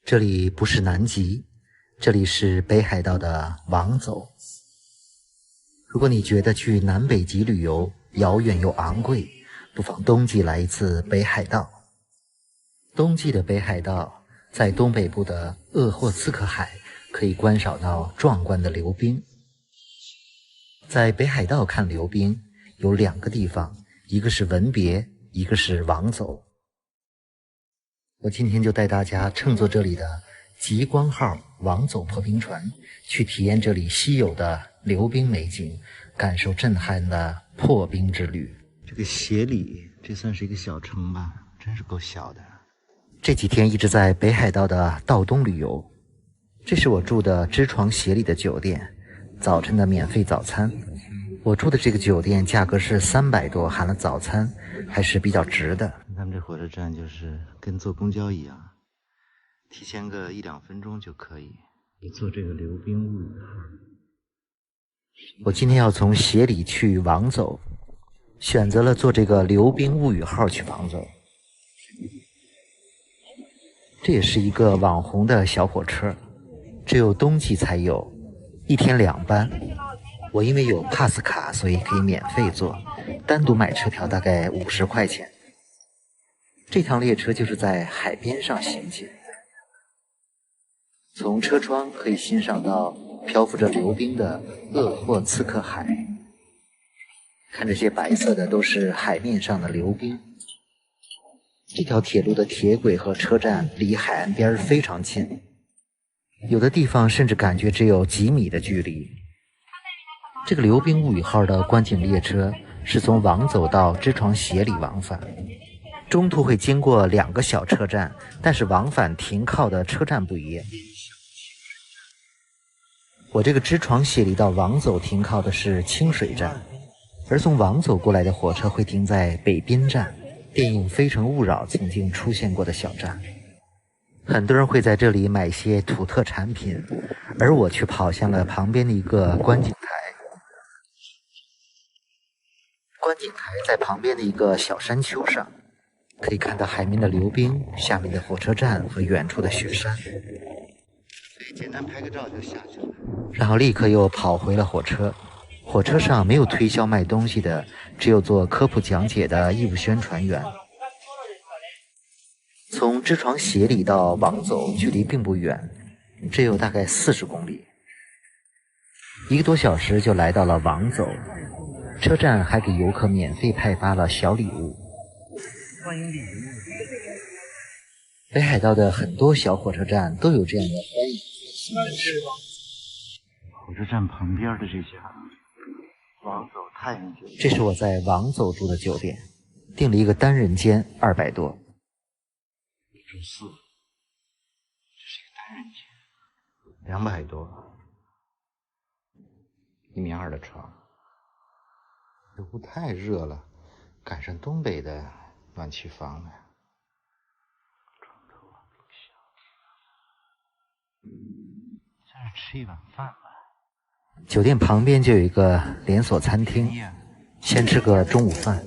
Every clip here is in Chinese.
这里不是南极，这里是北海道的王走。如果你觉得去南北极旅游遥远又昂贵，不妨冬季来一次北海道。冬季的北海道在东北部的鄂霍次克海可以观赏到壮观的流冰。在北海道看流冰有2个地方，一个是文别，一个是王走。我今天就带大家乘坐这里的极光号王走破冰船，去体验这里稀有的流冰美景，感受震撼的破冰之旅。这个协里，这算是一个小城吧，真是够小的。这几天一直在北海道的道东旅游，这是我住的知床协里的酒店，早晨的免费早餐。我住的这个酒店价格是300多，含了早餐，还是比较值的。他们这火车站就是跟坐公交一样，提前个1-2分钟就可以。坐这个流冰物语号。我今天要从协里去王走，选择了坐这个流冰物语号去王走。这也是一个网红的小火车，只有冬季才有，1天2班。我因为有 pass 卡，所以可以免费坐，单独买车票大概50块钱。这趟列车就是在海边上行进，从车窗可以欣赏到漂浮着流冰的鄂霍次克海，看这些白色的都是海面上的流冰。这条铁路的铁轨和车站离海岸边非常近，有的地方甚至感觉只有几米的距离。这个流冰物语号的观景列车是从王走到知床协里往返，中途会经过2个小车站，但是往返停靠的车站不一样。我这个知床协里到王走停靠的是清水站，而从王走过来的火车会停在北滨站，电影《非诚勿扰》曾经出现过的小站。很多人会在这里买一些土特产品，而我却跑向了旁边的一个观景台。观景台在旁边的一个小山丘上，可以看到海面的流冰，下面的火车站和远处的雪山。所以简单拍个照就下去了，然后立刻又跑回了火车。火车上没有推销卖东西的，只有做科普讲解的义务宣传员。从知床协里到王走距离并不远，只有大概40公里，1个多小时就来到了王走。车站还给游客免费派发了小礼物。欢迎礼物。北海道的很多小火车站都有这样的欢迎形式。火车站旁边的这家王走太阳酒店，这是我在王走住的酒店，订了一个单人间200多。住4，这是一个单人间，200多，1米2的床。这屋太热了，赶上东北的暖气房了。床头啊，冰箱。先是吃一碗饭吧。酒店旁边就有一个连锁餐厅，先吃个中午饭。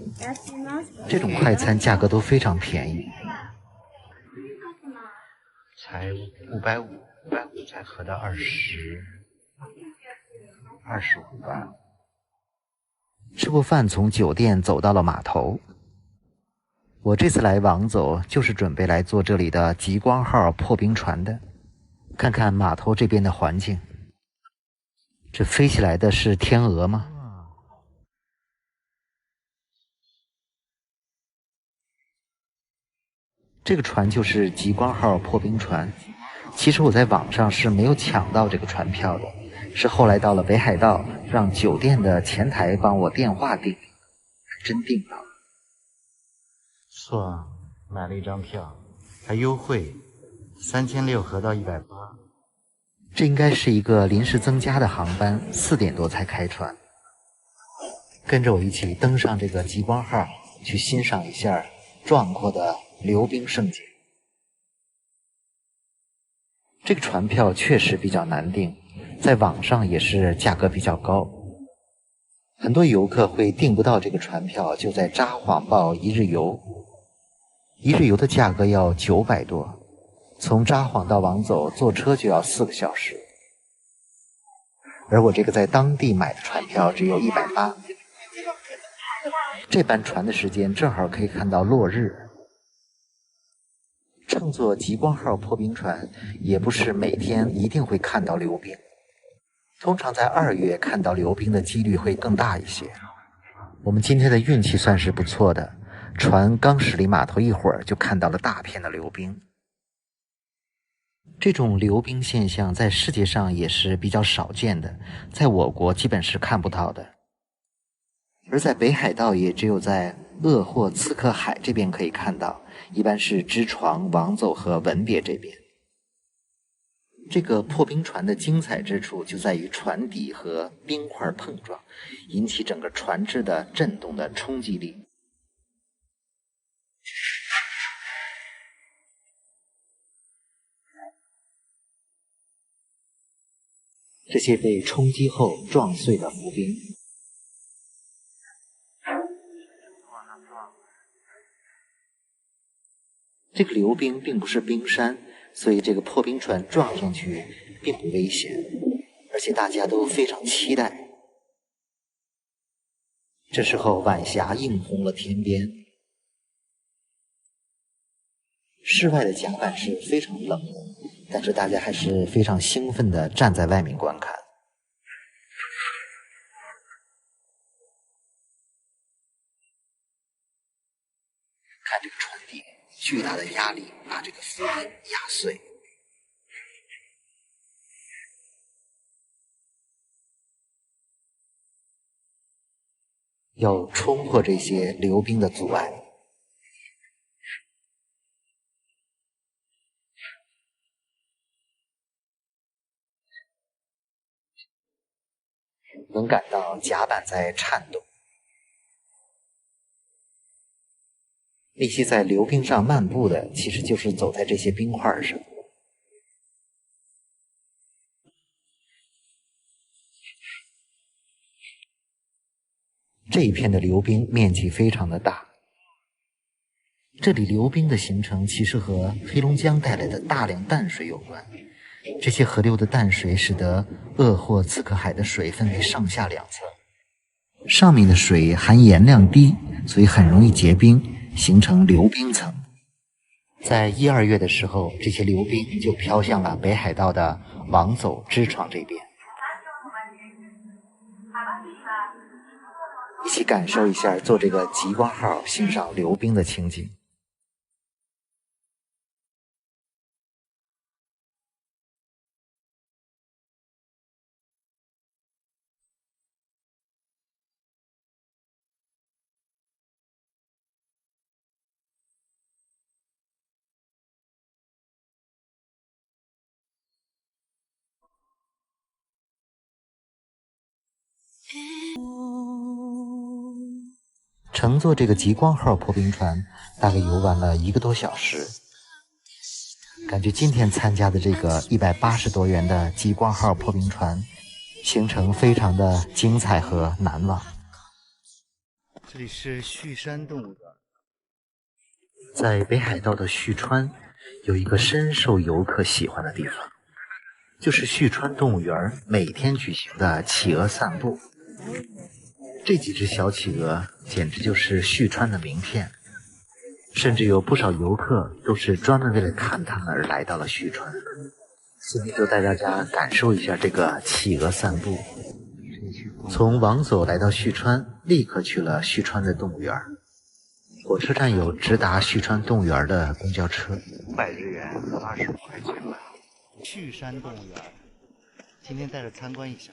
这种快餐价格都非常便宜，才550才合到25吧。吃过饭，从酒店走到了码头。我这次来王走就是准备来坐这里的极光号破冰船的，看看码头这边的环境。这飞起来的是天鹅吗？这个船就是极光号破冰船。其实我在网上是没有抢到这个船票的，是后来到了北海道，让酒店的前台帮我电话订，还真订到了。不错啊，买了一张票，还优惠，3600合到180。这应该是一个临时增加的航班，4点多才开船。跟着我一起登上这个极光号，去欣赏一下壮阔的流冰盛景。这个船票确实比较难订，在网上也是价格比较高。很多游客会订不到这个船票，就在札幌报1日游。1日游的价格要900多，从札幌到王走坐车就要4个小时，而我这个在当地买的船票只有180。这班船的时间正好可以看到落日。乘坐极光号破冰船也不是每天一定会看到流冰，通常在2月看到流冰的几率会更大一些。我们今天的运气算是不错的，船刚驶离码头一会儿就看到了大片的流冰。这种流冰现象在世界上也是比较少见的，在我国基本是看不到的。而在北海道也只有在鄂霍次克海这边可以看到，一般是知床、王走和文别这边。这个破冰船的精彩之处就在于船底和冰块碰撞，引起整个船只的震动的冲击力。这些被冲击后撞碎的浮冰，这个流冰并不是冰山，所以这个破冰船撞上去并不危险，而且大家都非常期待。这时候晚霞映红了天边，室外的甲板是非常冷的，但是大家还是非常兴奋地站在外面观看。看这个船底，巨大的压力把这个浮冰压碎。要冲破这些流冰的阻碍。能感到甲板在颤动。那些在流冰上漫步的，其实就是走在这些冰块上。这一片的流冰面积非常的大。这里流冰的形成其实和黑龙江带来的大量淡水有关。这些河流的淡水使得鄂霍次克海的水分为上下两层，上面的水含盐量低，所以很容易结冰，形成流冰层。在1、2月的时候，这些流冰就飘向了北海道的王走、知床这边。一起感受一下坐这个极光号欣赏流冰的情景。乘坐这个极光号破冰船大概游玩了1个多小时，感觉今天参加的这个180多元的极光号破冰船行程非常的精彩和难忘。这里是旭山动物园，在北海道的旭川有一个深受游客喜欢的地方，就是旭川动物园每天举行的企鹅散步。这几只小企鹅简直就是旭川的名片，甚至有不少游客都是专门为了看它们而来到了旭川。现在就带大家感受一下这个企鹅散步。从王走来到旭川，立刻去了旭川的动物园。火车站有直达旭川动物园的公交车，500日元和25块钱吧。旭山动物园，今天带着参观一下。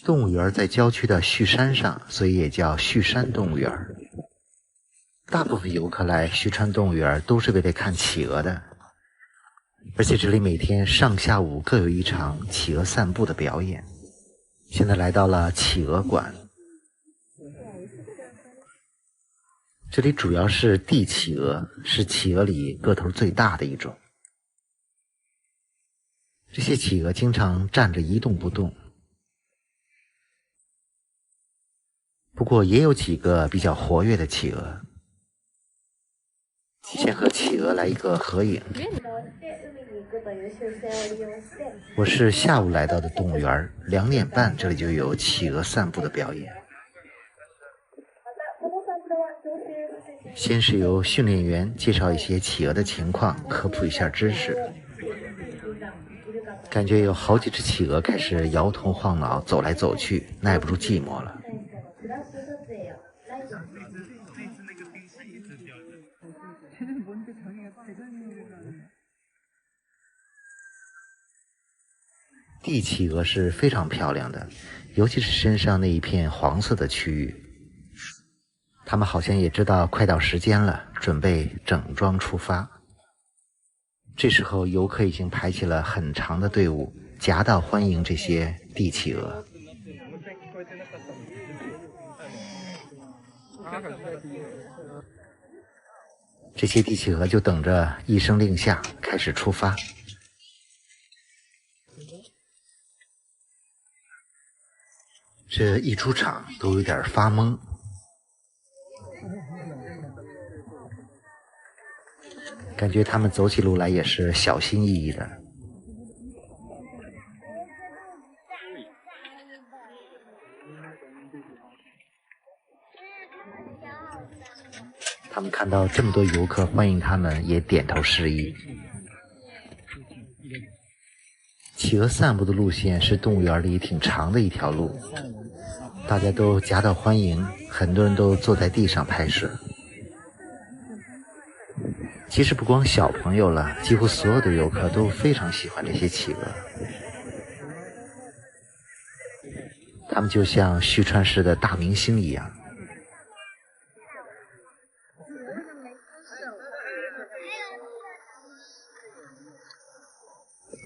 动物园在郊区的旭山上，所以也叫旭山动物园。大部分游客来旭川动物园都是为了看企鹅的，而且这里每天上下午各有一场企鹅散步的表演。现在来到了企鹅馆，这里主要是帝企鹅，是企鹅里个头最大的一种。这些企鹅经常站着一动不动，不过也有几个比较活跃的企鹅。先和企鹅来一个合影。我是下午来到的动物园，2点半这里就有企鹅散步的表演。先是由训练员介绍一些企鹅的情况，科普一下知识。感觉有好几只企鹅开始摇头晃脑，走来走去，耐不住寂寞了。帝企鹅是非常漂亮的，尤其是身上那一片黄色的区域。它们好像也知道快到时间了，准备整装出发。这时候游客已经排起了很长的队伍，夹道欢迎这些帝企鹅。这些帝企鹅就等着一声令下，开始出发。这一出场都有点发懵，感觉他们走起路来也是小心翼翼的。他们看到这么多游客欢迎他们，也点头示意。企鹅散步的路线是动物园里挺长的一条路，大家都夹道欢迎，很多人都坐在地上拍摄。其实不光小朋友了，几乎所有的游客都非常喜欢这些企鹅。他们就像旭川市的大明星一样。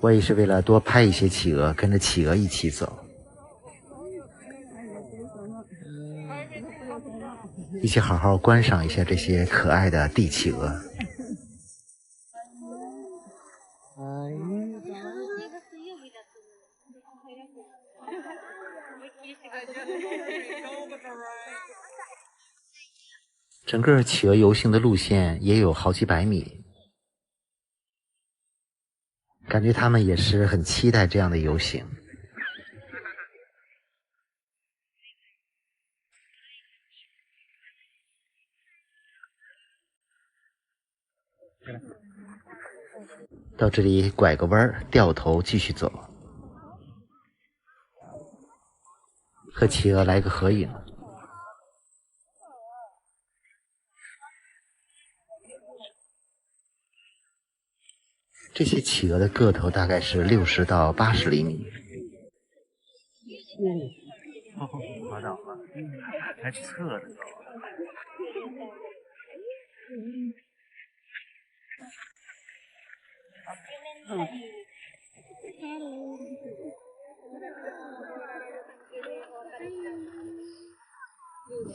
我也是为了多拍一些企鹅，跟着企鹅一起走，一起好好观赏一下这些可爱的帝企鹅。整个企鹅游行的路线也有好几百米。感觉他们也是很期待这样的游行。到这里拐个弯，掉头继续走，和企鹅来个合影。这些企鹅的个头大概是60到80厘米。滑倒了，还侧着走。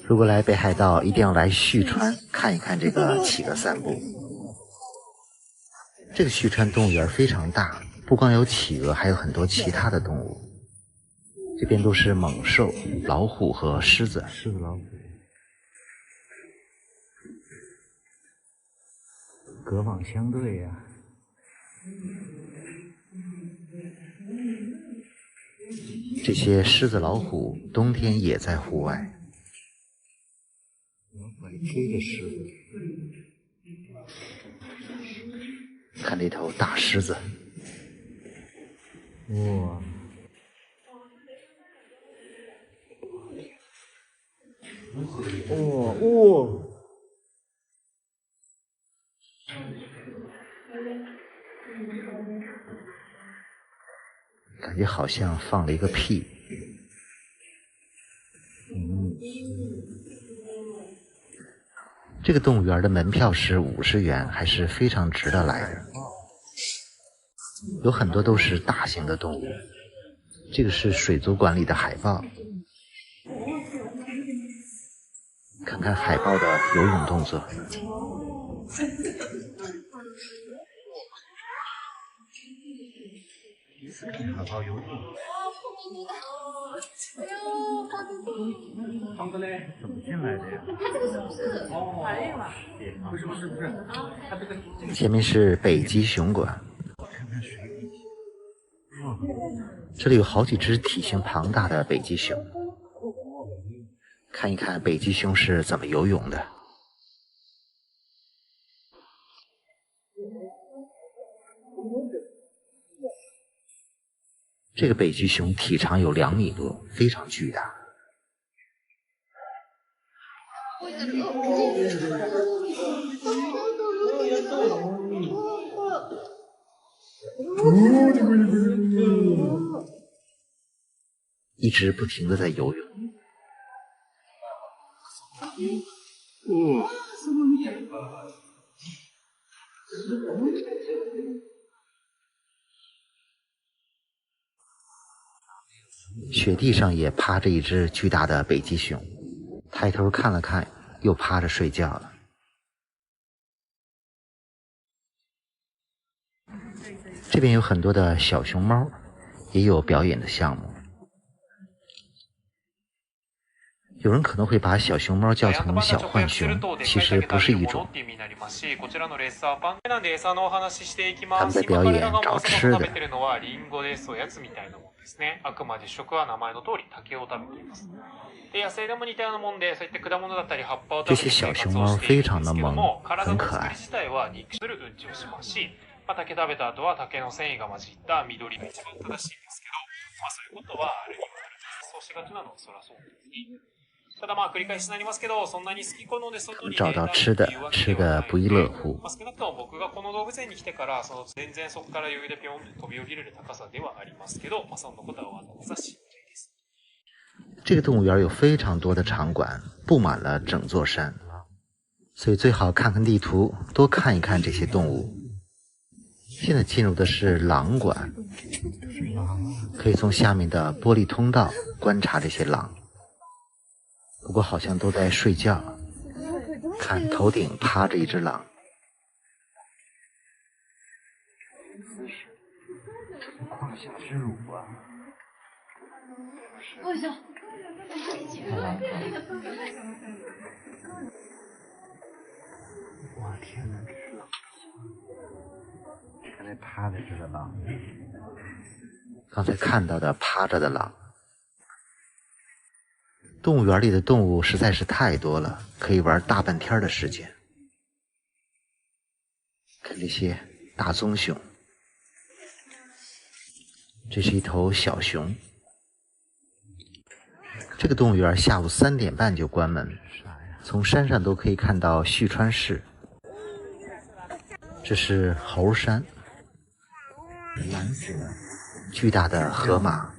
如果来北海道，一定要来旭川看一看这个企鹅散步。这个旭川动物园非常大，不光有企鹅，还有很多其他的动物。这边都是猛兽、老虎和狮子。狮子、老虎。隔网相对呀。这些狮子、老虎冬天也在户外。老虎还追着狮子。看这头大狮子，哇！哇！感觉好像放了一个屁。这个动物园的门票是50元，还是非常值得来的。有很多都是大型的动物。这个是水族馆里的海豹，看看海豹的游泳动作。海豹游泳。怎么进来的呀？不是。前面是北极熊馆。看看水这里有好几只体型庞大的北极熊，看一看北极熊是怎么游泳的。这个北极熊体长有2米多，非常巨大。一直不停地在游泳。雪地上也趴着一只巨大的北极熊，抬头看了看，又趴着睡觉了。这边有很多的小熊猫，也有表演的项目。有人可能会把小熊猫叫成小浣熊，其实不是一种。他们在表演找吃的。这些小熊猫非常的萌，很可愛。竹食べた後は竹の繊維が混じった緑が一番正しいんですけど、そういうことはある意味そうしがちなのはそりゃそうですね。ただ繰り返しになりますけど、そんなに好き好んで外に找到吃的，吃个不亦乐乎。少なくとも僕がこの動物園に来てから、全然そこから余裕でピョンと飛び降りれる高さではありますけど、そんなことはわざわざしないです。这个动物园有非常多的场馆，布满了整座山，所以最好看看地图，多看一看这些动物。现在进入的是狼馆，可以从下面的玻璃通道观察这些狼，不过好像都在睡觉。看头顶趴着一只狼，胯下之辱啊！哇天哪，这是狼！刚才趴着这个狼，刚才看到的趴着的狼。动物园里的动物实在是太多了，可以玩大半天的时间。看这些大棕熊，这是一头小熊。这个动物园下午3点半就关门，从山上都可以看到旭川市。这是猴山，蓝色巨大的河马。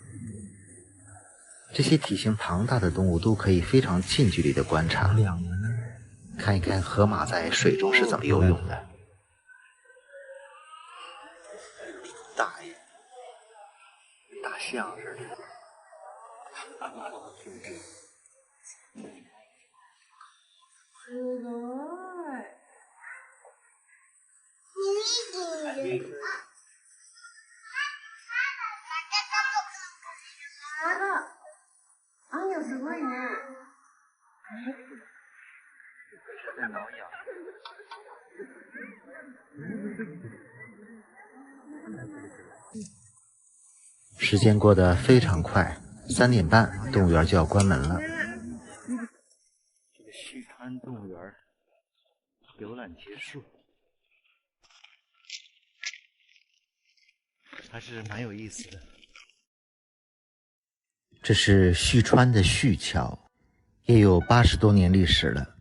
这些体型庞大的动物都可以非常近距离的观察，看一看河马在水中是怎么游泳的。大爷，大象似的。すごいね。在挠痒。时间过得非常快，3点半，动物园就要关门了。这个旭川动物园游览结束，还是蛮有意思的。这是旭川的旭桥，也有80多年历史了。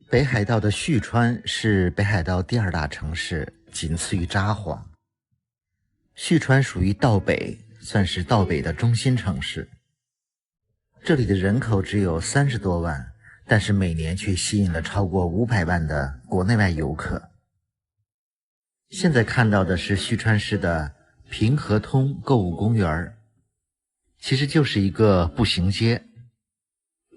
北海道的旭川是北海道第2大城市，仅次于札幌。旭川属于道北，算是道北的中心城市。这里的人口只有30多万，但是每年却吸引了超过500万的国内外游客。现在看到的是旭川市的平和通购物公园，其实就是一个步行街。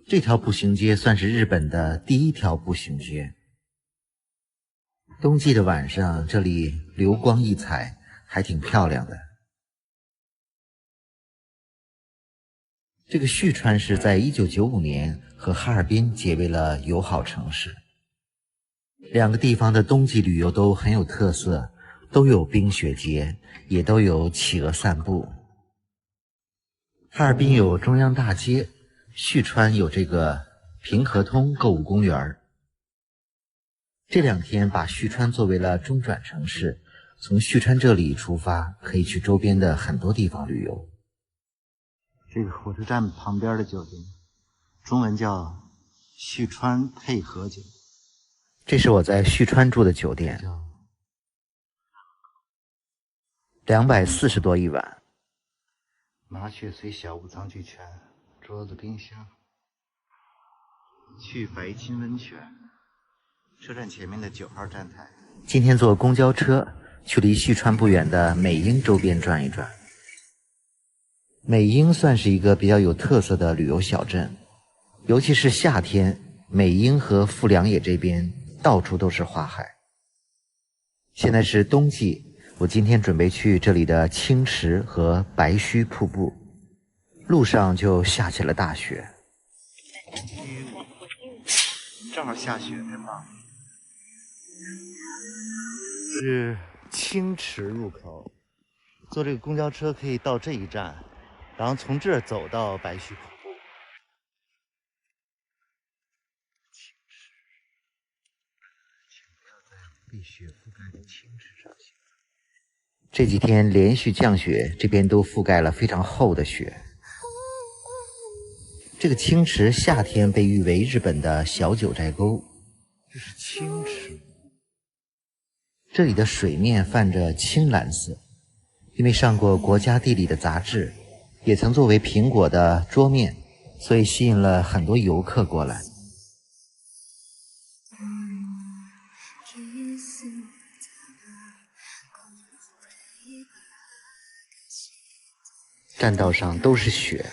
这条步行街算是日本的第1条步行街。冬季的晚上，这里流光溢彩，还挺漂亮的。这个旭川市在1995年和哈尔滨结为了友好城市。2个地方的冬季旅游都很有特色，都有冰雪节，也都有企鹅散步。哈尔滨有中央大街，旭川有这个平和通购物公园。这2天把旭川作为了中转城市，从旭川这里出发，可以去周边的很多地方旅游。这个火车站旁边的酒店，中文叫旭川配合酒店。这是我在旭川住的酒店，240多一晚。麻雀虽小，五脏俱全，桌子、冰箱。去白金温泉。车站前面的9号站台。今天坐公交车去离旭川不远的美瑛周边转一转。美瑛算是一个比较有特色的旅游小镇，尤其是夏天，美瑛和富良野这边到处都是花海。现在是冬季，我今天准备去这里的青池和白须瀑布，路上就下起了大雪。正好下雪，真棒。是青池入口，坐这个公交车可以到这一站，然后从这儿走到白须瀑布。青池，请不要在被雪覆盖的青池上行。这几天连续降雪，这边都覆盖了非常厚的雪。这个青池夏天被誉为日本的小九寨沟。这是青池。这里的水面泛着青蓝色，因为上过国家地理的杂志，也曾作为苹果的桌面，所以吸引了很多游客过来。栈道上都是雪。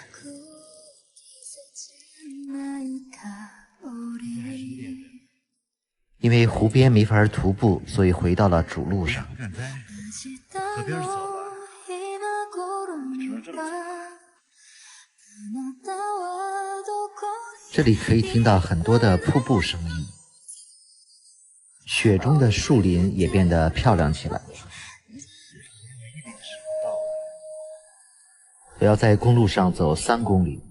因为湖边没法徒步，所以回到了主路上。河边走吧。这里可以听到很多的瀑布声音，雪中的树林也变得漂亮起来。我要在公路上走3公里。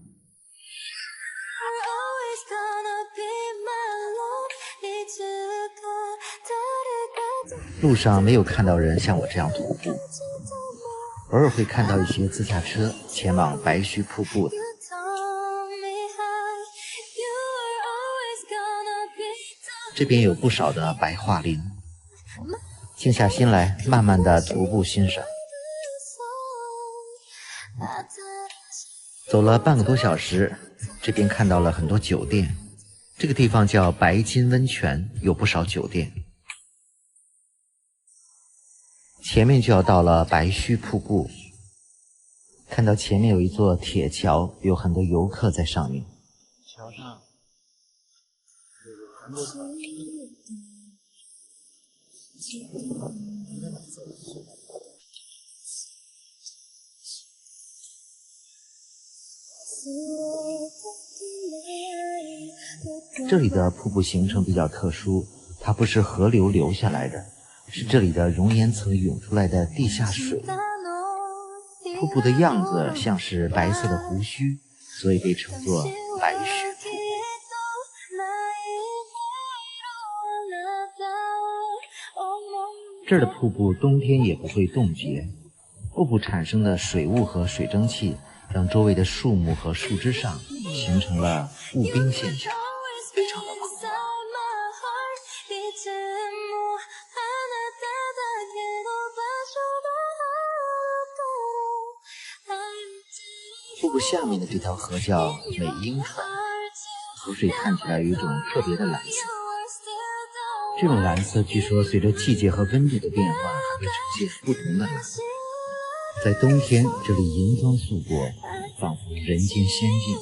路上没有看到人像我这样徒步，偶尔会看到一些自驾车前往白须瀑布的。这边有不少的白桦林，静下心来，慢慢的徒步欣赏。走了半个多小时，这边看到了很多酒店。这个地方叫白金温泉，有不少酒店。前面就要到了白须瀑布，看到前面有一座铁桥，有很多游客在上面。桥上有很多船。这里的瀑布形成比较特殊，它不是河流流下来的，是这里的熔岩层涌出来的地下水。瀑布的样子像是白色的胡须，所以被称作白雪瀑布。这儿的瀑布冬天也不会冻结，瀑布产生的水雾和水蒸气让周围的树木和树枝上形成了雾冰现象，非常的酷。瀑布下面的这条河叫美瑛川，河水看起来有一种特别的蓝色。这种蓝色据说随着季节和温度的变化还会呈现不同的蓝色。在冬天这里银装素裹，仿佛人间仙境。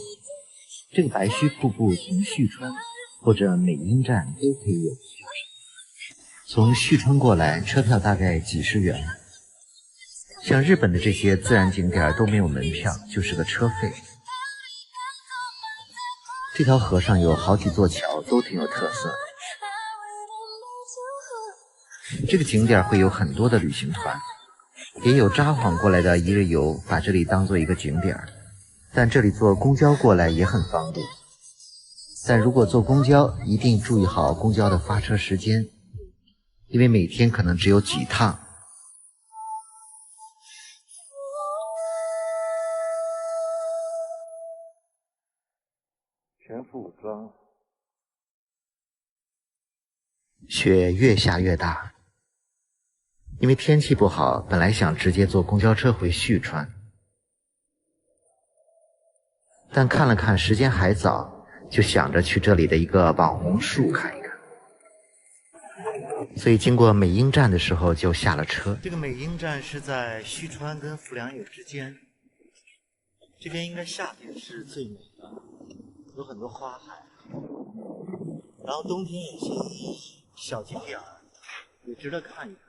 这个白须瀑布从旭川或者美瑛站都可以有票。从旭川过来车票大概几十元。像日本的这些自然景点都没有门票，就是个车费。这条河上有好几座桥，都挺有特色的。这个景点会有很多的旅行团，也有札幌过来的一日游，把这里当做一个景点。但这里坐公交过来也很方便。但如果坐公交，一定注意好公交的发车时间，因为每天可能只有几趟。全副武装。雪越下越大，因为天气不好，本来想直接坐公交车回旭川，但看了看时间还早，就想着去这里的一个网红树看一看。所以经过美瑛站的时候就下了车。这个美瑛站是在旭川跟富良野之间，这边应该夏天是最美的，有很多花海，然后冬天有些小景点也值得看一看。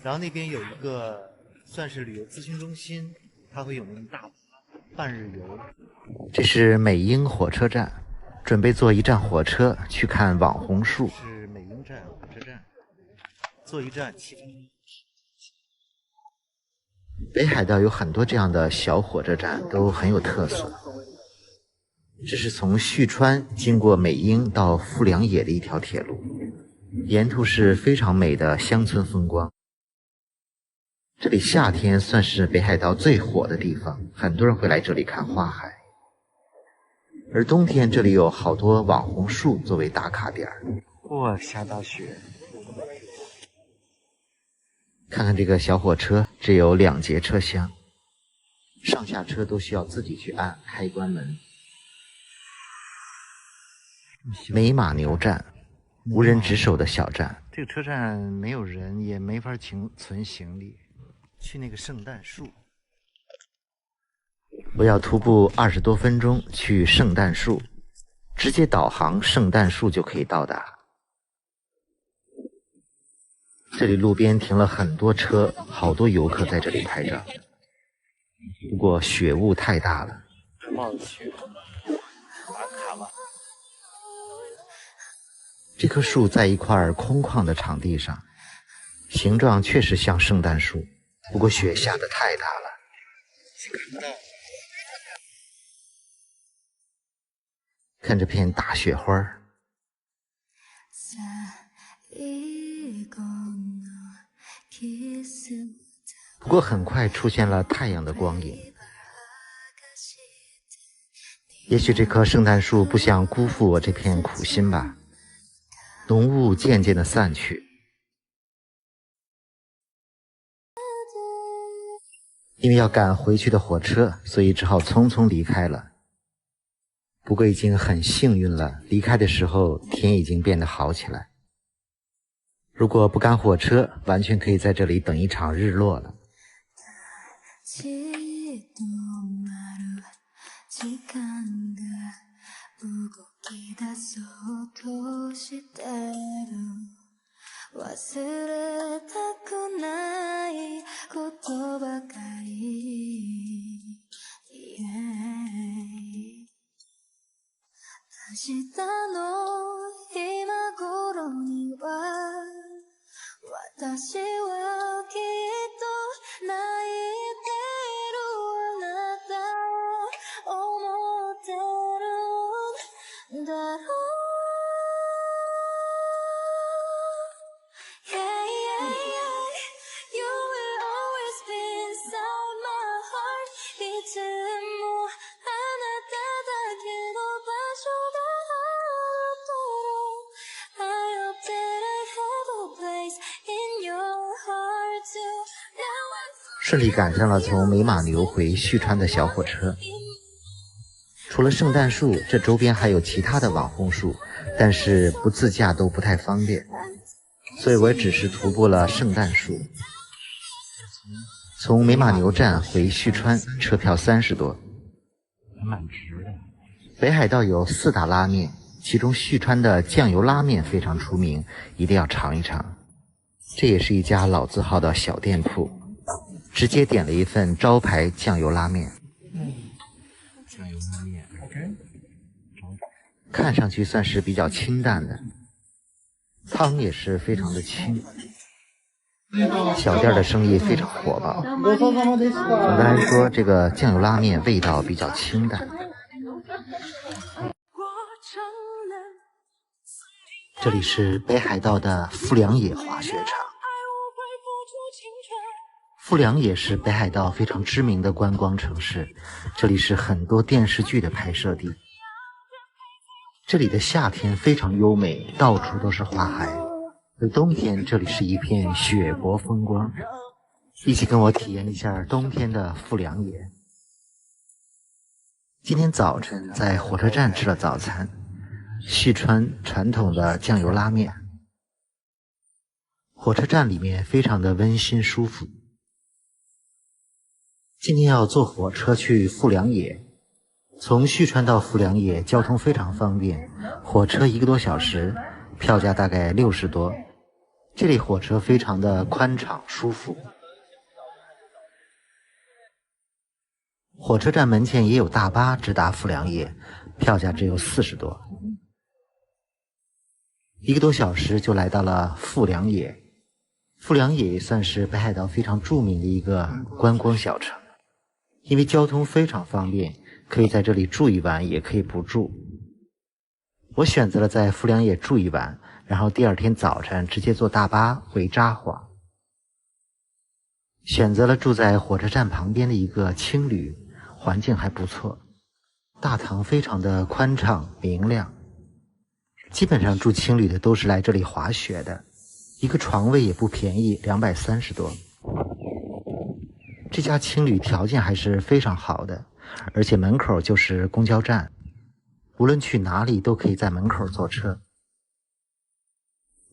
然后那边有一个算是旅游咨询中心，它会有那种大半日游。这是美瑛火车站，准备坐一站火车去看网红树。是美瑛站火车站，坐一站7分钟。北海道有很多这样的小火车站，都很有特色。这是从旭川经过美瑛到富良野的一条铁路，沿途是非常美的乡村风光。这里夏天算是北海道最火的地方，很多人会来这里看花海。而冬天这里有好多网红树作为打卡点。哇，下大雪！看看这个小火车，只有2节车厢，上下车都需要自己去按开关门。美马牛站，无人值守的小站。这个车站没有人，也没法存行李。去那个圣诞树，我要徒步20多分钟去圣诞树，直接导航圣诞树就可以到达。这里路边停了很多车，好多游客在这里拍照。不过雪雾太大了，冒着雪，打卡吧。这棵树在一块空旷的场地上，形状确实像圣诞树，不过雪下得太大了，看不到。看这片大雪花。不过很快出现了太阳的光影。也许这棵圣诞树不想辜负我这片苦心吧。浓雾渐渐地散去，因为要赶回去的火车，所以只好匆匆离开了。不过已经很幸运了，离开的时候天已经变得好起来。如果不赶火车，完全可以在这里等一场日落了。顺利赶上了从美马牛回旭川的小火车。除了圣诞树，这周边还有其他的网红树，但是不自驾都不太方便，所以我只是徒步了圣诞树。从美马牛站回旭川，车票30多，还蛮值的。北海道有4大拉面，其中旭川的酱油拉面非常出名，一定要尝一尝。这也是一家老字号的小店铺。直接点了一份招牌酱油拉面。酱油拉面 ，OK， 看上去算是比较清淡的，汤也是非常的清。小店的生意非常火爆。总的来说，这个酱油拉面味道比较清淡。这里是北海道的富良野滑雪场。富良野是北海道非常知名的观光城市，这里是很多电视剧的拍摄地。这里的夏天非常优美，到处都是花海，而冬天这里是一片雪国风光。一起跟我体验一下冬天的富良野。今天早晨在火车站吃了早餐，旭川传统的酱油拉面。火车站里面非常的温馨舒服。今天要坐火车去富良野，从旭川到富良野交通非常方便，火车1个多小时，票价大概60多。这里火车非常的宽敞舒服。火车站门前也有大巴直达富良野，票价只有40多。1个多小时就来到了富良野。富良野也算是北海道非常著名的一个观光小城，因为交通非常方便，可以在这里住一晚，也可以不住。我选择了在富良野住一晚，然后第2天早晨直接坐大巴回札幌。选择了住在火车站旁边的一个青旅，环境还不错，大堂非常的宽敞明亮。基本上住青旅的都是来这里滑雪的，一个床位也不便宜，230多。这家青旅条件还是非常好的，而且门口就是公交站，无论去哪里都可以在门口坐车。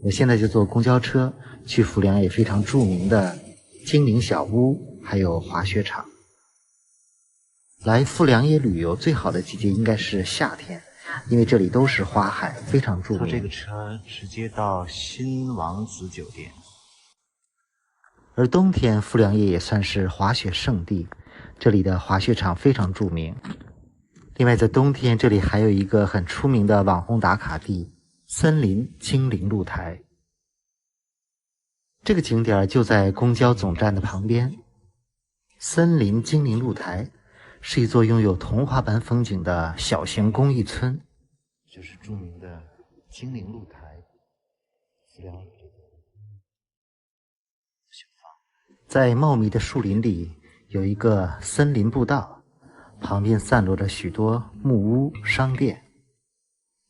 我现在就坐公交车去富良野非常著名的精灵小屋，还有滑雪场。来富良野旅游最好的季节应该是夏天，因为这里都是花海，非常著名。坐这个车直接到新王子酒店。而冬天富良野也算是滑雪胜地，这里的滑雪场非常著名。另外在冬天这里还有一个很出名的网红打卡地森林精灵露台。这个景点就在公交总站的旁边。森林精灵露台是一座拥有童话般风景的小型公益村，就是著名的精灵露台。在茂密的树林里有一个森林步道，旁边散落着许多木屋商店，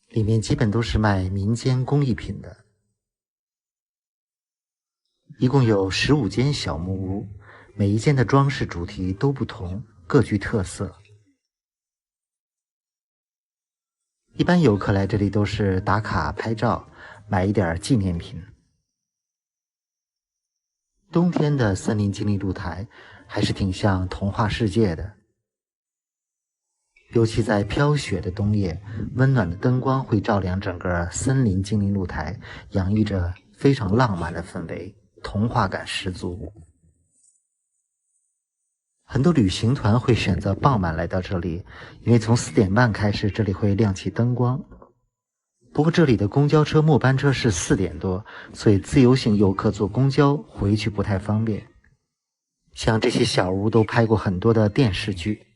里面基本都是卖民间工艺品的。一共有15间小木屋，每一间的装饰主题都不同，各具特色。一般游客来这里都是打卡拍照，买一点纪念品。冬天的森林精灵露台还是挺像童话世界的，尤其在飘雪的冬夜，温暖的灯光会照亮整个森林精灵露台，洋溢着非常浪漫的氛围，童话感十足。很多旅行团会选择傍晚来到这里，因为从4点半开始这里会亮起灯光。不过这里的公交车末班车是4点多，所以自由行游客坐公交回去不太方便。像这些小屋都拍过很多的电视剧。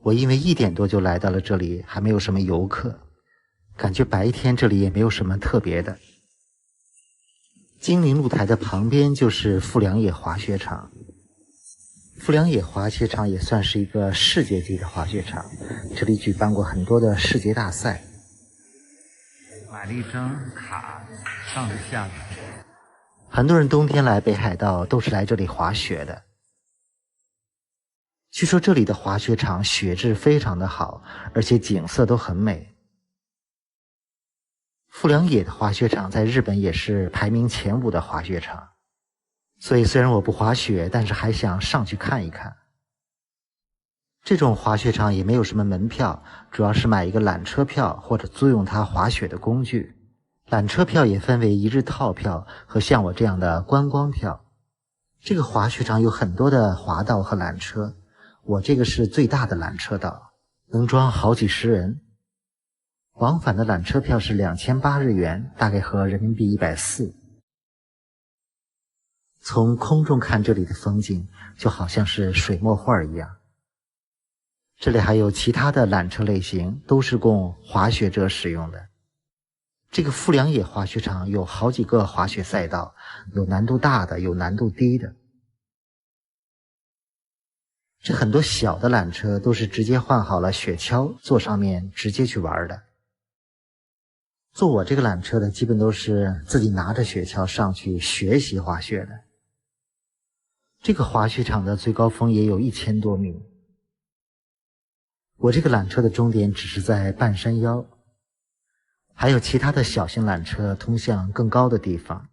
我因为1点多就来到了这里，还没有什么游客，感觉白天这里也没有什么特别的。精灵露台的旁边就是富良野滑雪场。富良野滑雪场也算是一个世界级的滑雪场，这里举办过很多的世界大赛。买了一张卡，上下的。很多人冬天来北海道都是来这里滑雪的。据说这里的滑雪场雪质非常的好，而且景色都很美。富良野的滑雪场在日本也是排名前5的滑雪场，所以虽然我不滑雪，但是还想上去看一看。这种滑雪场也没有什么门票，主要是买一个缆车票或者租用它滑雪的工具。缆车票也分为1日套票和像我这样的观光票。这个滑雪场有很多的滑道和缆车，我这个是最大的缆车道，能装好几十人。往返的缆车票是2800日元，大概合人民币140。从空中看这里的风景，就好像是水墨画一样。这里还有其他的缆车类型，都是供滑雪者使用的。这个富良野滑雪场有好几个滑雪赛道，有难度大的，有难度低的。这很多小的缆车都是直接换好了雪橇，坐上面直接去玩的。坐我这个缆车的基本都是自己拿着雪橇上去学习滑雪的。这个滑雪场的最高峰也有1000多米。我这个缆车的终点只是在半山腰，还有其他的小型缆车通向更高的地方。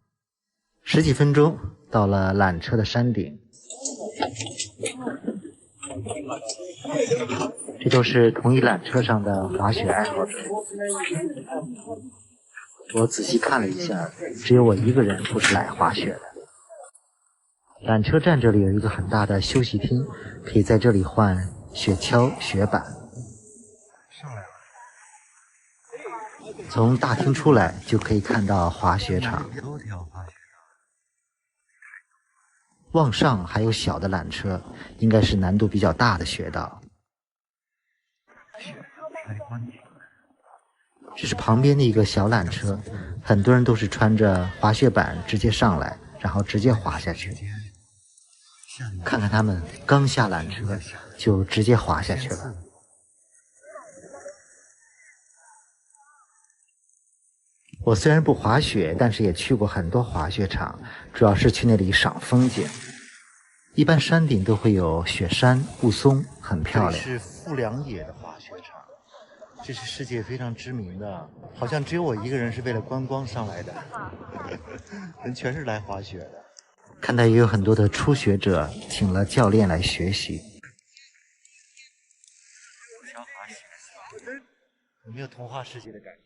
10几分钟到了缆车的山顶。这都是同一缆车上的滑雪爱好者。我仔细看了一下，只有我一个人不是来滑雪的。缆车站这里有一个很大的休息厅，可以在这里换雪橇、雪板。上来了。从大厅出来就可以看到滑雪场。往上还有小的缆车，应该是难度比较大的雪道。这是旁边的一个小缆车，很多人都是穿着滑雪板直接上来，然后直接滑下去。看看他们刚下缆车就直接滑下去了。我虽然不滑雪，但是也去过很多滑雪场，主要是去那里赏风景。一般山顶都会有雪山、雾凇，很漂亮。这是富良野的滑雪场，这是世界非常知名的，好像只有我一个人是为了观光上来的，人全是来滑雪的。看到也有很多的初学者请了教练来学习。有没有童话世界的感觉？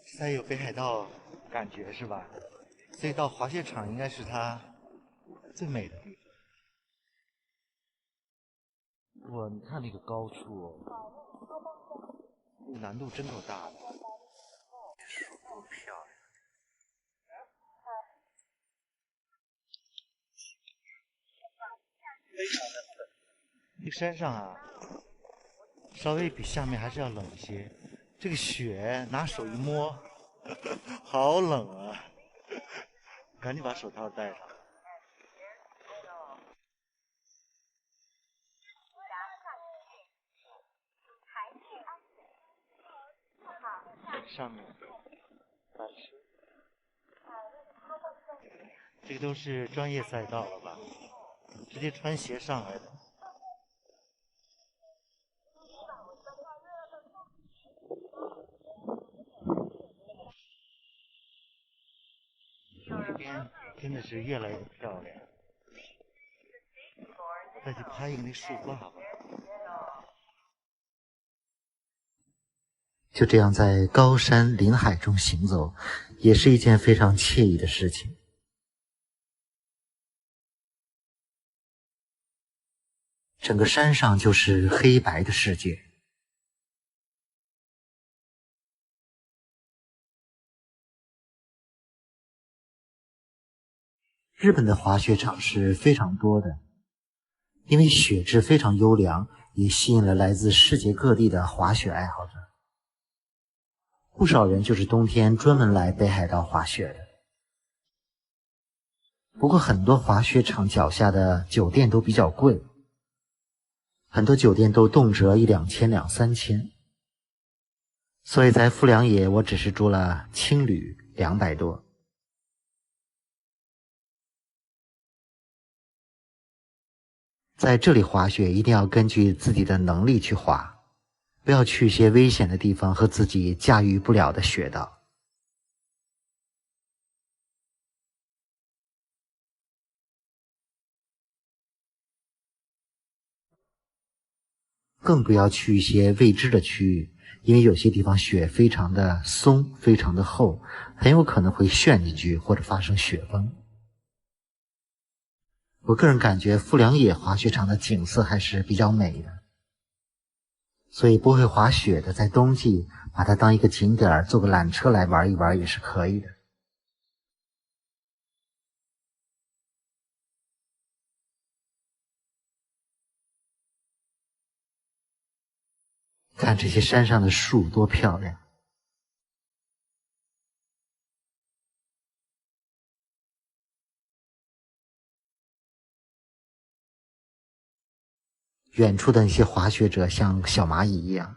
现在有北海道感觉是吧？所以到滑雪场应该是它最美的地方。哇，你看那个高处，难度真够大的。树多漂亮！这个山上啊，稍微比下面还是要冷一些。这个雪拿手一摸，好冷啊！赶紧把手套戴上。上面板车，这个都是专业赛道了吧？直接穿鞋上来的。这边真的是越来越漂亮。再去拍一个那树挂吧。就这样在高山林海中行走，也是一件非常惬意的事情。整个山上就是黑白的世界。日本的滑雪场是非常多的，因为雪质非常优良，也吸引了来自世界各地的滑雪爱好者。不少人就是冬天专门来北海道滑雪的。不过很多滑雪场脚下的酒店都比较贵，很多酒店都动辄1-2千、2-3千。所以在富良野我只是住了青旅200多。在这里滑雪一定要根据自己的能力去滑，不要去一些危险的地方和自己驾驭不了的雪道。更不要去一些未知的区域，因为有些地方雪非常的松，非常的厚，很有可能会陷进去或者发生雪崩。我个人感觉富良野滑雪场的景色还是比较美的。所以不会滑雪的，在冬季把它当一个景点，坐个缆车来玩一玩也是可以的。看这些山上的树多漂亮！远处的那些滑雪者像小蚂蚁一样。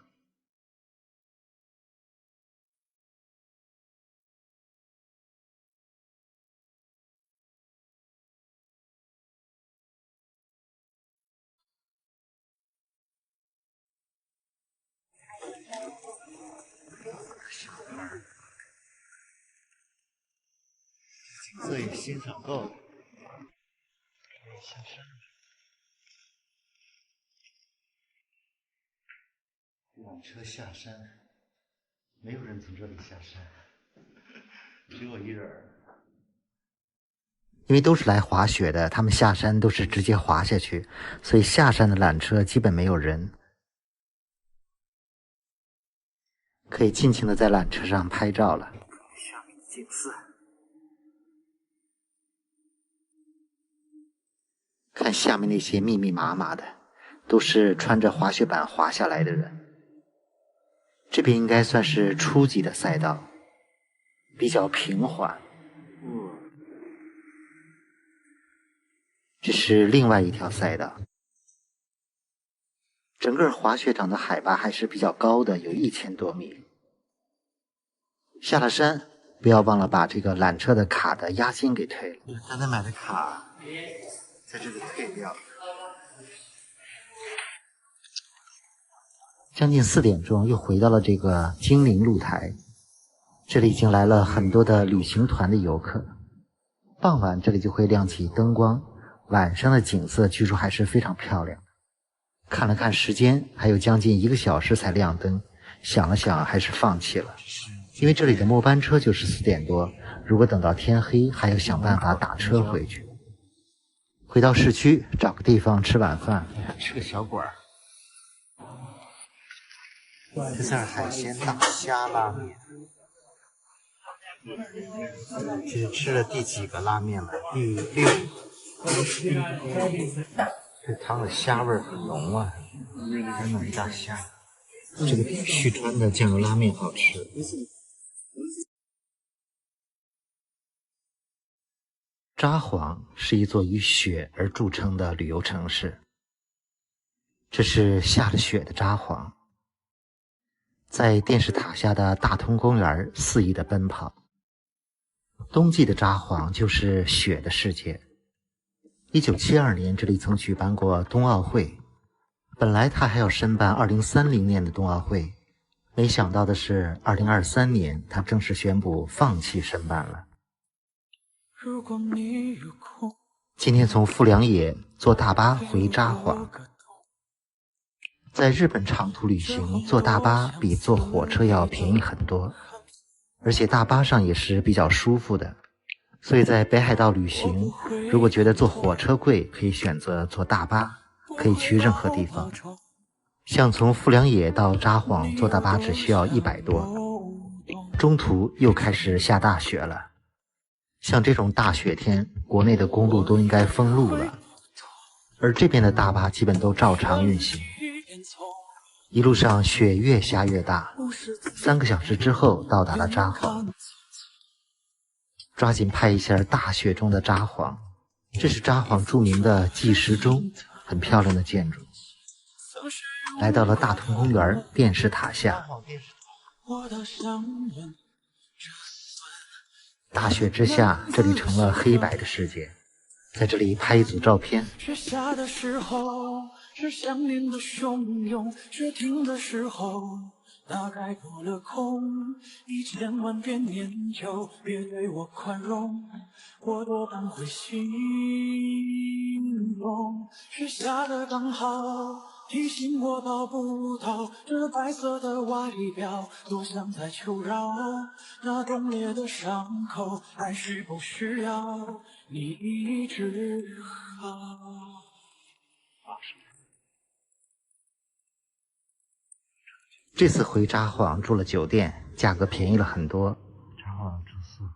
景色也欣赏够了，下山了。缆车下山，没有人从这里下山，只有一人。因为都是来滑雪的，他们下山都是直接滑下去，所以下山的缆车基本没有人，可以尽情的在缆车上拍照了。下面的景色，看下面那些密密麻麻的，都是穿着滑雪板滑下来的人。这边应该算是初级的赛道，比较平缓。这是另外一条赛道。整个滑雪场的海拔还是比较高的，有1000多米。下了山，不要忘了把这个缆车的卡的押金给退了。刚才买的卡在这里退掉。将近4点钟，又回到了这个精灵露台。这里已经来了很多的旅行团的游客。傍晚这里就会亮起灯光，晚上的景色据说还是非常漂亮。看了看时间，还有将近1个小时才亮灯，想了想还是放弃了。因为这里的末班车就是4点多，如果等到天黑，还要想办法打车回去。回到市区，找个地方吃晚饭，吃个小馆儿。这算是海鲜大虾拉面。这是吃了第几个拉面了？第6个。这汤的虾味儿很浓啊，还弄一大虾。这个比旭川的酱油拉面好吃。札幌是一座以雪而著称的旅游城市。这是下着雪的札幌。在电视塔下的大通公园肆意的奔跑。冬季的札幌就是雪的世界。1972年这里曾举办过冬奥会，本来他还要申办2030年的冬奥会，没想到的是2023年他正式宣布放弃申办了。今天从富良野坐大巴回札幌。在日本长途旅行，坐大巴比坐火车要便宜很多，而且大巴上也是比较舒服的。所以在北海道旅行，如果觉得坐火车贵，可以选择坐大巴，可以去任何地方。像从富良野到札幌坐大巴只需要100多，中途又开始下大雪了。像这种大雪天，国内的公路都应该封路了，而这边的大巴基本都照常运行。一路上雪越下越大，3个小时之后到达了札幌。抓紧拍一下大雪中的札幌，这是札幌著名的计时钟，很漂亮的建筑。来到了大通公园电视塔下，大雪之下，这里成了黑白的世界。在这里拍一组照片。雪下的时候是想念的汹涌，雪停的时候大概破了空。1000万遍念旧，别对我宽容，我多半会心痛。雪下的刚好，提醒我逃不逃这白色的外表，多像在求饶。那冻裂的伤口还需不需要你治好？这次回札幌住了酒店，价格便宜了很多。札幌住宿，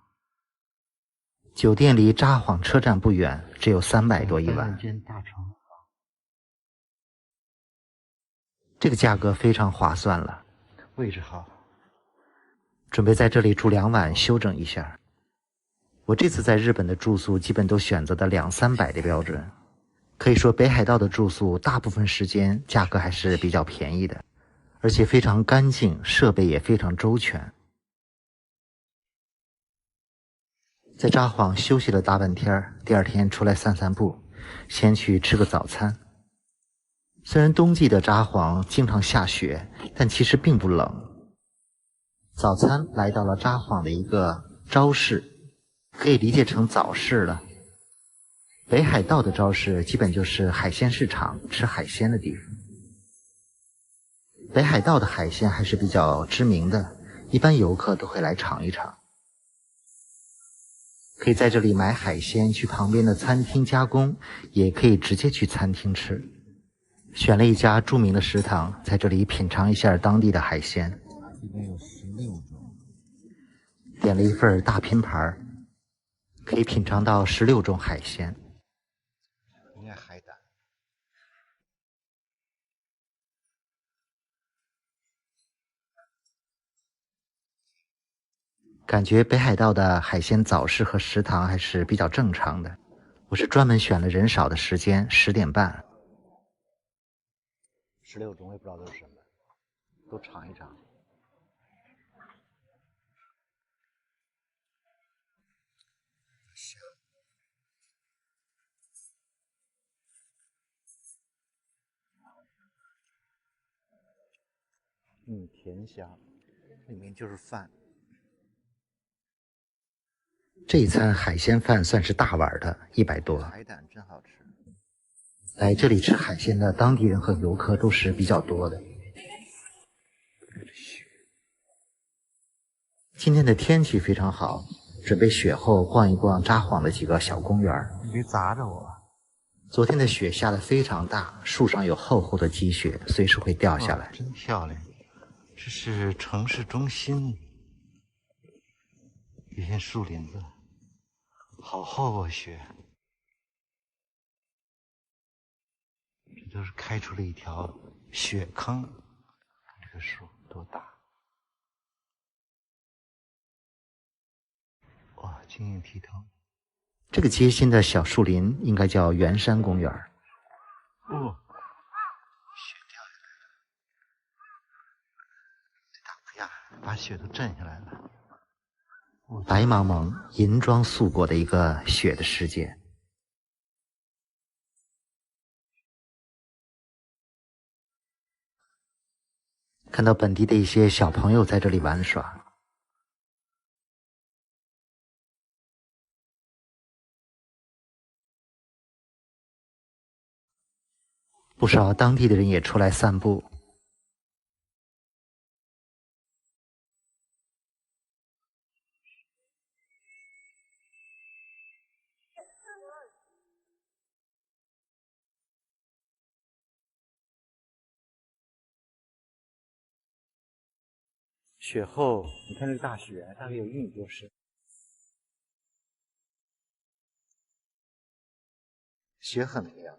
酒店离札幌车站不远，只有300多一晚。间大床房，这个价格非常划算了。位置好。准备在这里住2晚，休整一下。我这次在日本的住宿基本都选择的200-300的标准，可以说北海道的住宿大部分时间价格还是比较便宜的，而且非常干净，设备也非常周全。在札幌休息了大半天，第二天出来散散步，先去吃个早餐。虽然冬季的札幌经常下雪，但其实并不冷。早餐来到了札幌的一个朝市，可以理解成早市了。北海道的朝市基本就是海鲜市场，吃海鲜的地方。北海道的海鲜还是比较知名的，一般游客都会来尝一尝。可以在这里买海鲜，去旁边的餐厅加工，也可以直接去餐厅吃。选了一家著名的食堂，在这里品尝一下当地的海鲜。里面有16种，点了一份大拼盘，可以品尝到16种海鲜。应该海胆。感觉北海道的海鲜早市和食堂还是比较正常的。我是专门选了人少的时间，10点半。16种我也不知道都是什么，都尝一尝。甜香，里面就是饭。这一餐海鲜饭算是大碗的，100多。海胆真好吃。来这里吃海鲜的当地人和游客都是比较多的。今天的天气非常好，准备雪后逛一逛札幌的几个小公园。你别砸着我。昨天的雪下得非常大，树上有厚厚的积雪，随时会掉下来。真漂亮。这是城市中心，一片树林子，好厚啊雪。这都是开出了一条雪坑，看这个树多大！哇，晶莹剔透。这个街心的小树林应该叫圆山公园。哦，雪掉下来了，哎呀，把雪都震下来了。白茫茫、银装素裹的一个雪的世界。看到本地的一些小朋友在这里玩耍。不少当地的人也出来散步。雪后，你看这个大雪，大概有1米多深。雪很凉。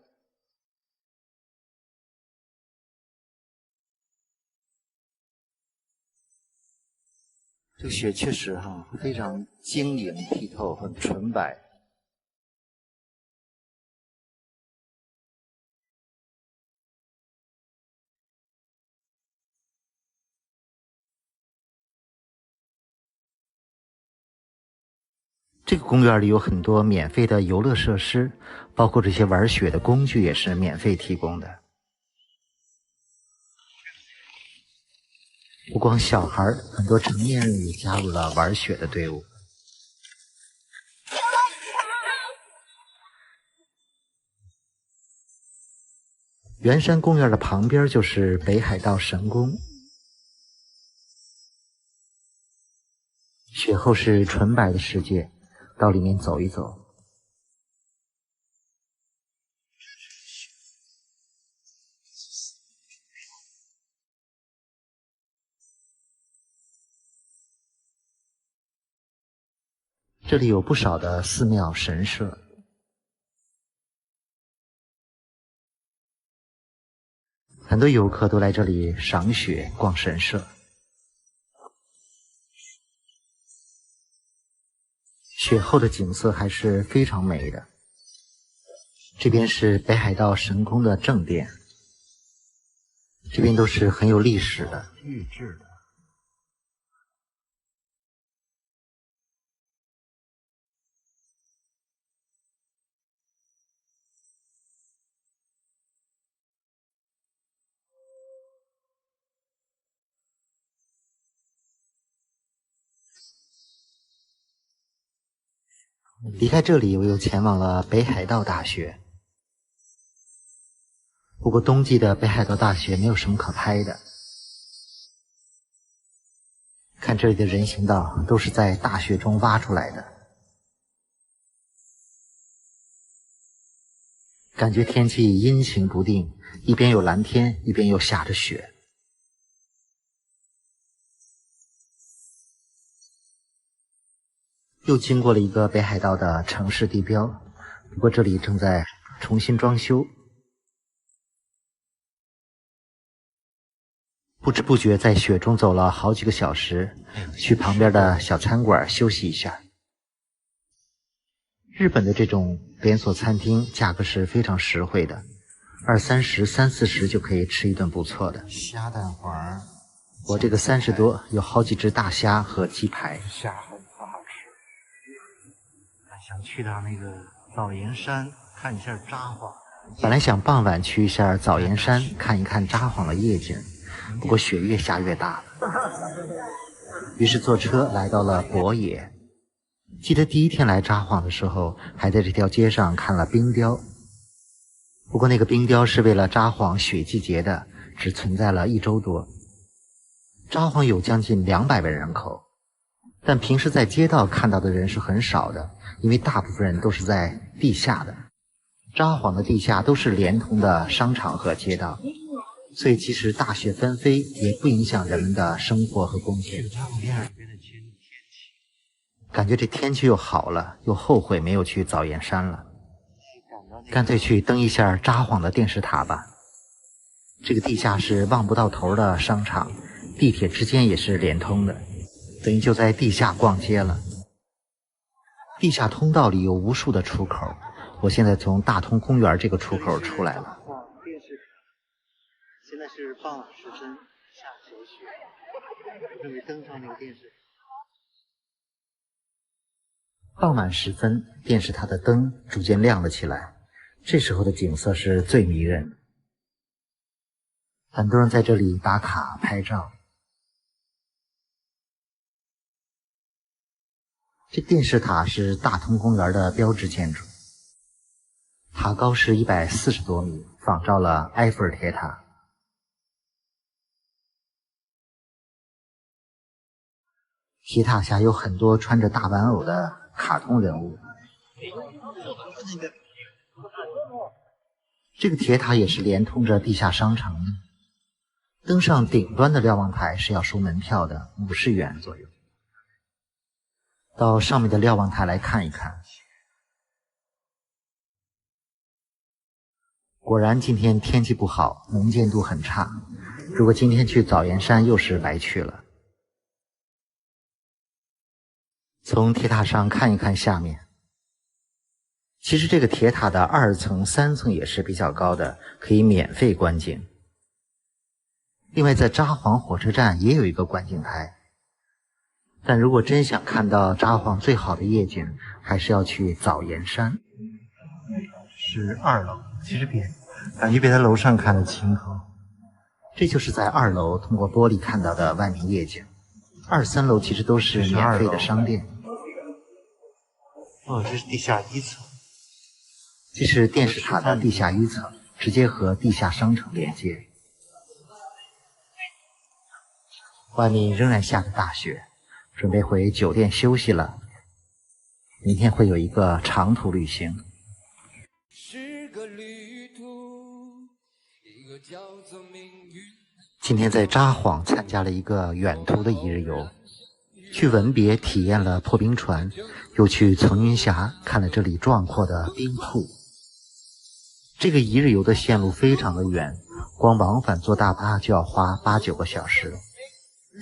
这个雪确实非常晶莹剔透，很纯白。这个公园里有很多免费的游乐设施，包括这些玩雪的工具也是免费提供的。不光小孩，很多成年人也加入了玩雪的队伍。圆山公园的旁边就是北海道神宫，雪后是纯白的世界，到里面走一走。这里有不少的寺庙神社。很多游客都来这里赏雪、逛神社。雪后的景色还是非常美的。这边是北海道神宫的正殿，这边都是很有历史的、玉制的。离开这里，我又前往了北海道大学。不过冬季的北海道大学没有什么可拍的。看这里的人行道，都是在大雪中挖出来的。感觉天气阴晴不定，一边有蓝天，一边又下着雪。又经过了一个北海道的城市地标，不过这里正在重新装修。不知不觉在雪中走了好几个小时，去旁边的小餐馆休息一下。日本的这种连锁餐厅价格是非常实惠的，20-30、30-40就可以吃一顿不错的。虾蛋黄，我这个30多，有好几只大虾和鸡排。虾很好吃。想去到那个早岩山看一下札幌。本来想傍晚去一下早岩山看一看札幌的夜景，不过雪越下越大了，于是坐车来到了博野。记得第一天来札幌的时候，还在这条街上看了冰雕。不过那个冰雕是为了札幌雪季节的，只存在了1周多。札幌有将近200万人口，但平时在街道看到的人是很少的，因为大部分人都是在地下的。札幌的地下都是连通的商场和街道，所以即使大雪纷飞，也不影响人们的生活和工作。感觉这天气又好了，又后悔没有去早岩山了，干脆去登一下札幌的电视塔吧。这个地下是望不到头的商场，地铁之间也是连通的，等于就在地下逛街了。地下通道里有无数的出口，我现在从大通公园这个出口出来了。现在是傍晚时分，下小雪，准备登上那个电视。傍晚时分，电视塔的灯逐渐亮了起来，这时候的景色是最迷人的。很多人在这里打卡拍照。这电视塔是大通公园的标志建筑，塔高是140多米，仿照了埃菲尔铁塔。铁塔下有很多穿着大玩偶的卡通人物。这个铁塔也是连通着地下商城的。登上顶端的瞭望台是要收门票的，50元左右。到上面的瞭望台来看一看。果然今天天气不好，能见度很差。如果今天去早岩山又是白去了。从铁塔上看一看下面，其实这个铁塔的2层、3层也是比较高的，可以免费观景。另外在札幌火车站也有一个观景台，但如果真想看到札幌最好的夜景，还是要去早岩山。是2楼，其实感觉比在楼上看的清楚。这就是在2楼通过玻璃看到的外面夜景。2、3楼其实都是免费的商店。哦，这是地下1层。这是电视塔的地下1层，直接和地下商城连接。外面仍然下着大雪，准备回酒店休息了。明天会有一个长途旅行。今天在札幌参加了一个远途的1日游，去文别体验了破冰船，又去层云峡看了这里壮阔的冰瀑。这个一日游的线路非常的远，光往返坐大巴就要花8、9个小时，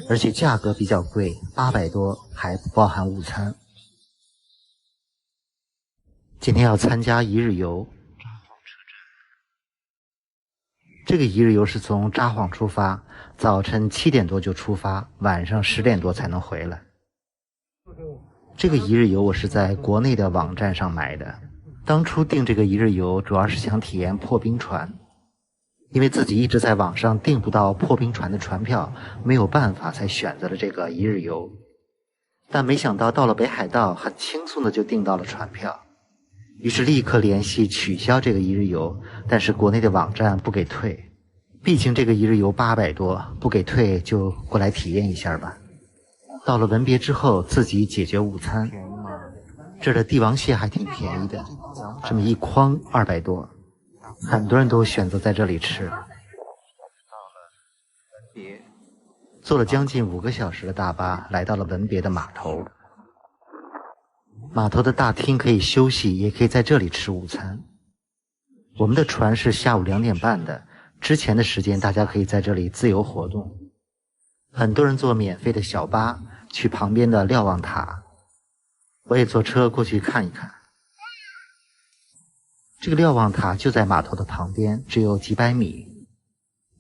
而且价格比较贵，800多，还不包含午餐。今天要参加一日游，这个一日游是从札幌出发，早晨7点多就出发，晚上10点多才能回来。这个一日游我是在国内的网站上买的，当初订这个一日游主要是想体验破冰船，因为自己一直在网上订不到破冰船的船票，没有办法才选择了这个一日游。但没想到到了北海道，很轻松的就订到了船票，于是立刻联系取消这个一日游，但是国内的网站不给退，毕竟这个一日游800多，不给退就过来体验一下吧。到了文别之后，自己解决午餐，这儿的帝王蟹还挺便宜的，这么一筐200多，很多人都选择在这里吃。坐了将近5个小时的大巴，来到了文别的码头。码头的大厅可以休息，也可以在这里吃午餐。我们的船是下午2点半的，之前的时间大家可以在这里自由活动。很多人坐免费的小巴去旁边的瞭望塔，我也坐车过去看一看。这个瞭望塔就在码头的旁边，只有几百米，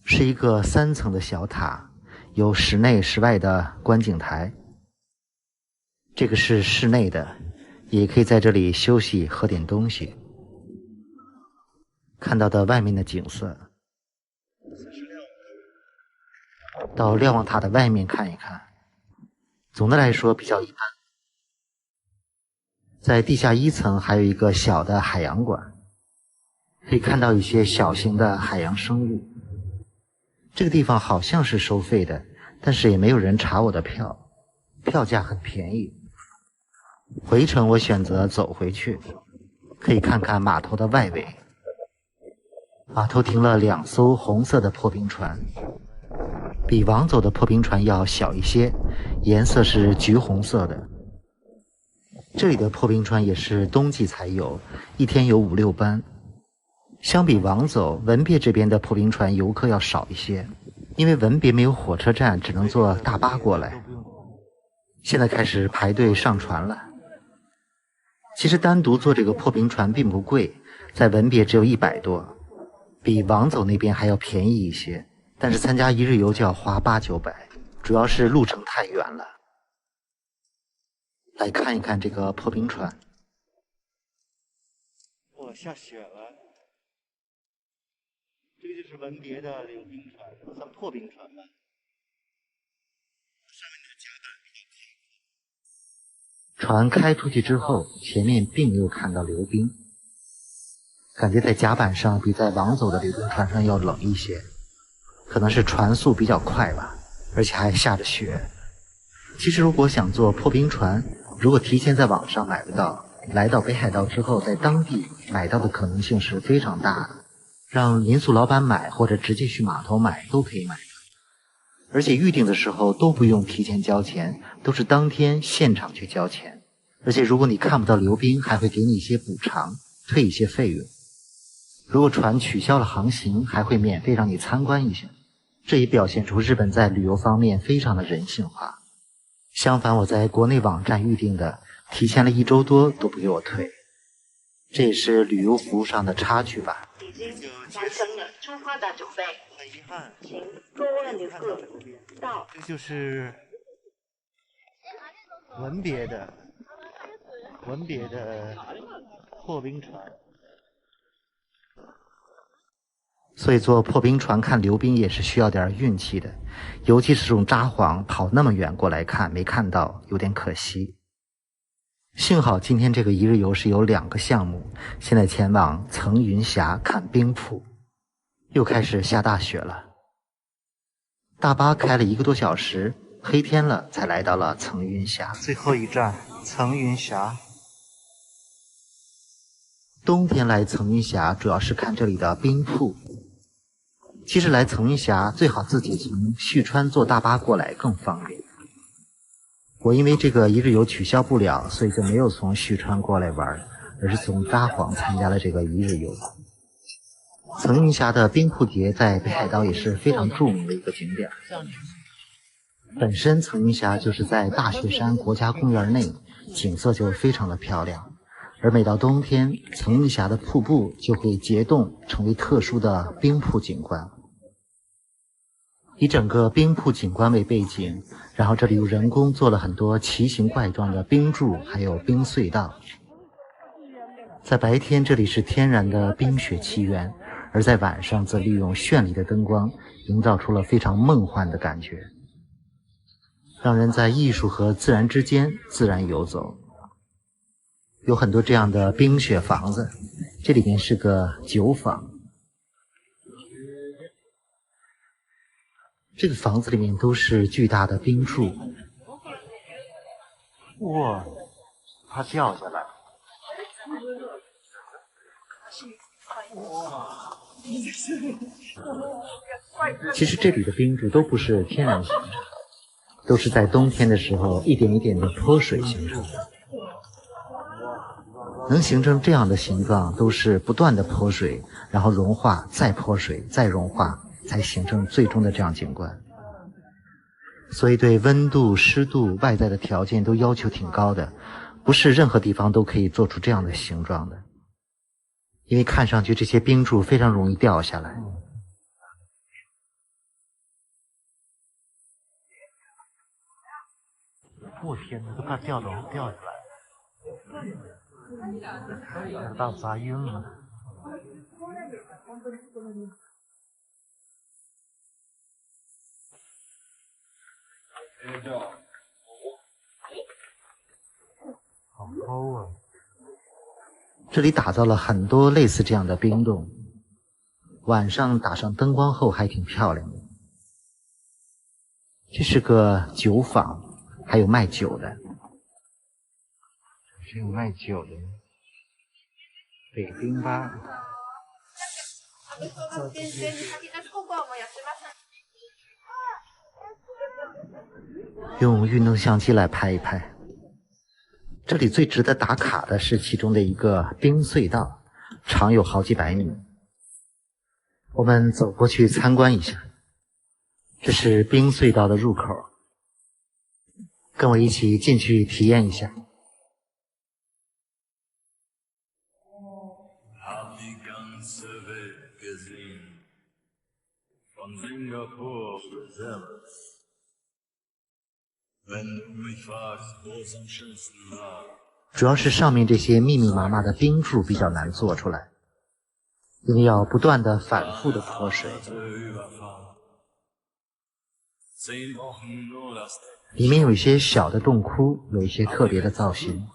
是一个3层的小塔，有室内室外的观景台。这个是室内的，也可以在这里休息喝点东西。看到的外面的景色，到瞭望塔的外面看一看，总的来说比较一般。在地下1层还有一个小的海洋馆，可以看到一些小型的海洋生物。这个地方好像是收费的，但是也没有人查我的票，票价很便宜。回程我选择走回去，可以看看码头的外围。码头停了2艘红色的破冰船，比往走的破冰船要小一些，颜色是橘红色的。这里的破冰船也是冬季才有，一天有5、6班。相比往走，文别这边的破冰船游客要少一些，因为文别没有火车站，只能坐大巴过来。现在开始排队上船了。其实单独坐这个破冰船并不贵，在文别只有100多，比往走那边还要便宜一些，但是参加一日游就要花8、900，主要是路程太远了。来看一看这个破冰船。哇，下雪了。这个就是文别的溜冰船，算破冰船吧。上面的甲板比较开阔。船开出去之后，前面并没有看到溜冰，感觉在甲板上比在往走的溜冰船上要冷一些，可能是船速比较快吧，而且还下着雪。其实如果想坐破冰船，如果提前在网上买不到，来到北海道之后在当地买到的可能性是非常大的，让民宿老板买或者直接去码头买都可以买，而且预定的时候都不用提前交钱，都是当天现场去交钱，而且如果你看不到溜冰还会给你一些补偿，退一些费用。如果船取消了航行，还会免费让你参观一下，这也表现出日本在旅游方面非常的人性化。相反，我在国内网站预订的，提前了1周多都不给我退，这也是旅游服务上的差距吧。已经完成了出发的准备，很遗憾，请各位旅客到。这就是文别的破冰船。所以坐破冰船看溜冰也是需要点运气的，尤其是从札幌跑那么远过来看，没看到有点可惜。幸好今天这个一日游是有2个项目，现在前往层云峡看冰瀑。又开始下大雪了，大巴开了1个多小时，黑天了才来到了层云峡。最后一站层云峡。冬天来层云峡主要是看这里的冰瀑。其实来层云峡最好自己从旭川坐大巴过来更方便。我因为这个一日游取消不了，所以就没有从旭川过来玩，而是从札幌参加了这个一日游。层云峡的冰瀑节在北海道也是非常著名的一个景点。本身层云峡就是在大雪山国家公园内，景色就非常的漂亮。而每到冬天，层云峡的瀑布就会结冻，成为特殊的冰瀑景观。以整个冰瀑景观为背景，然后这里有人工做了很多奇形怪状的冰柱，还有冰隧道。在白天，这里是天然的冰雪奇缘，而在晚上则利用绚丽的灯光，营造出了非常梦幻的感觉，让人在艺术和自然之间自然游走。有很多这样的冰雪房子，这里面是个酒坊。这个房子里面都是巨大的冰柱。哇，它掉下来。哇！其实这里的冰柱都不是天然形成，都是在冬天的时候一点一点的泼水形成的。能形成这样的形状，都是不断的泼水，然后融化，再泼水，再融化，才形成最终的这样景观。所以对温度、湿度、外在的条件都要求挺高的，不是任何地方都可以做出这样的形状的。因为看上去这些冰柱非常容易掉下来。我天哪，都快掉下来。到砸晕了。好高啊！这里打造了很多类似这样的冰洞，晚上打上灯光后还挺漂亮的。这是个酒坊，还有卖酒的。是有卖酒的北冰吧。用运动相机来拍一拍。这里最值得打卡的是其中的一个冰隧道，长有好几百米。我们走过去参观一下。这是冰隧道的入口，跟我一起进去体验一下。主要是上面这些密密麻麻的冰柱比较难做出来，因为要不断的反复的泼水。里面有一些小的洞窟，有一些特别的造型。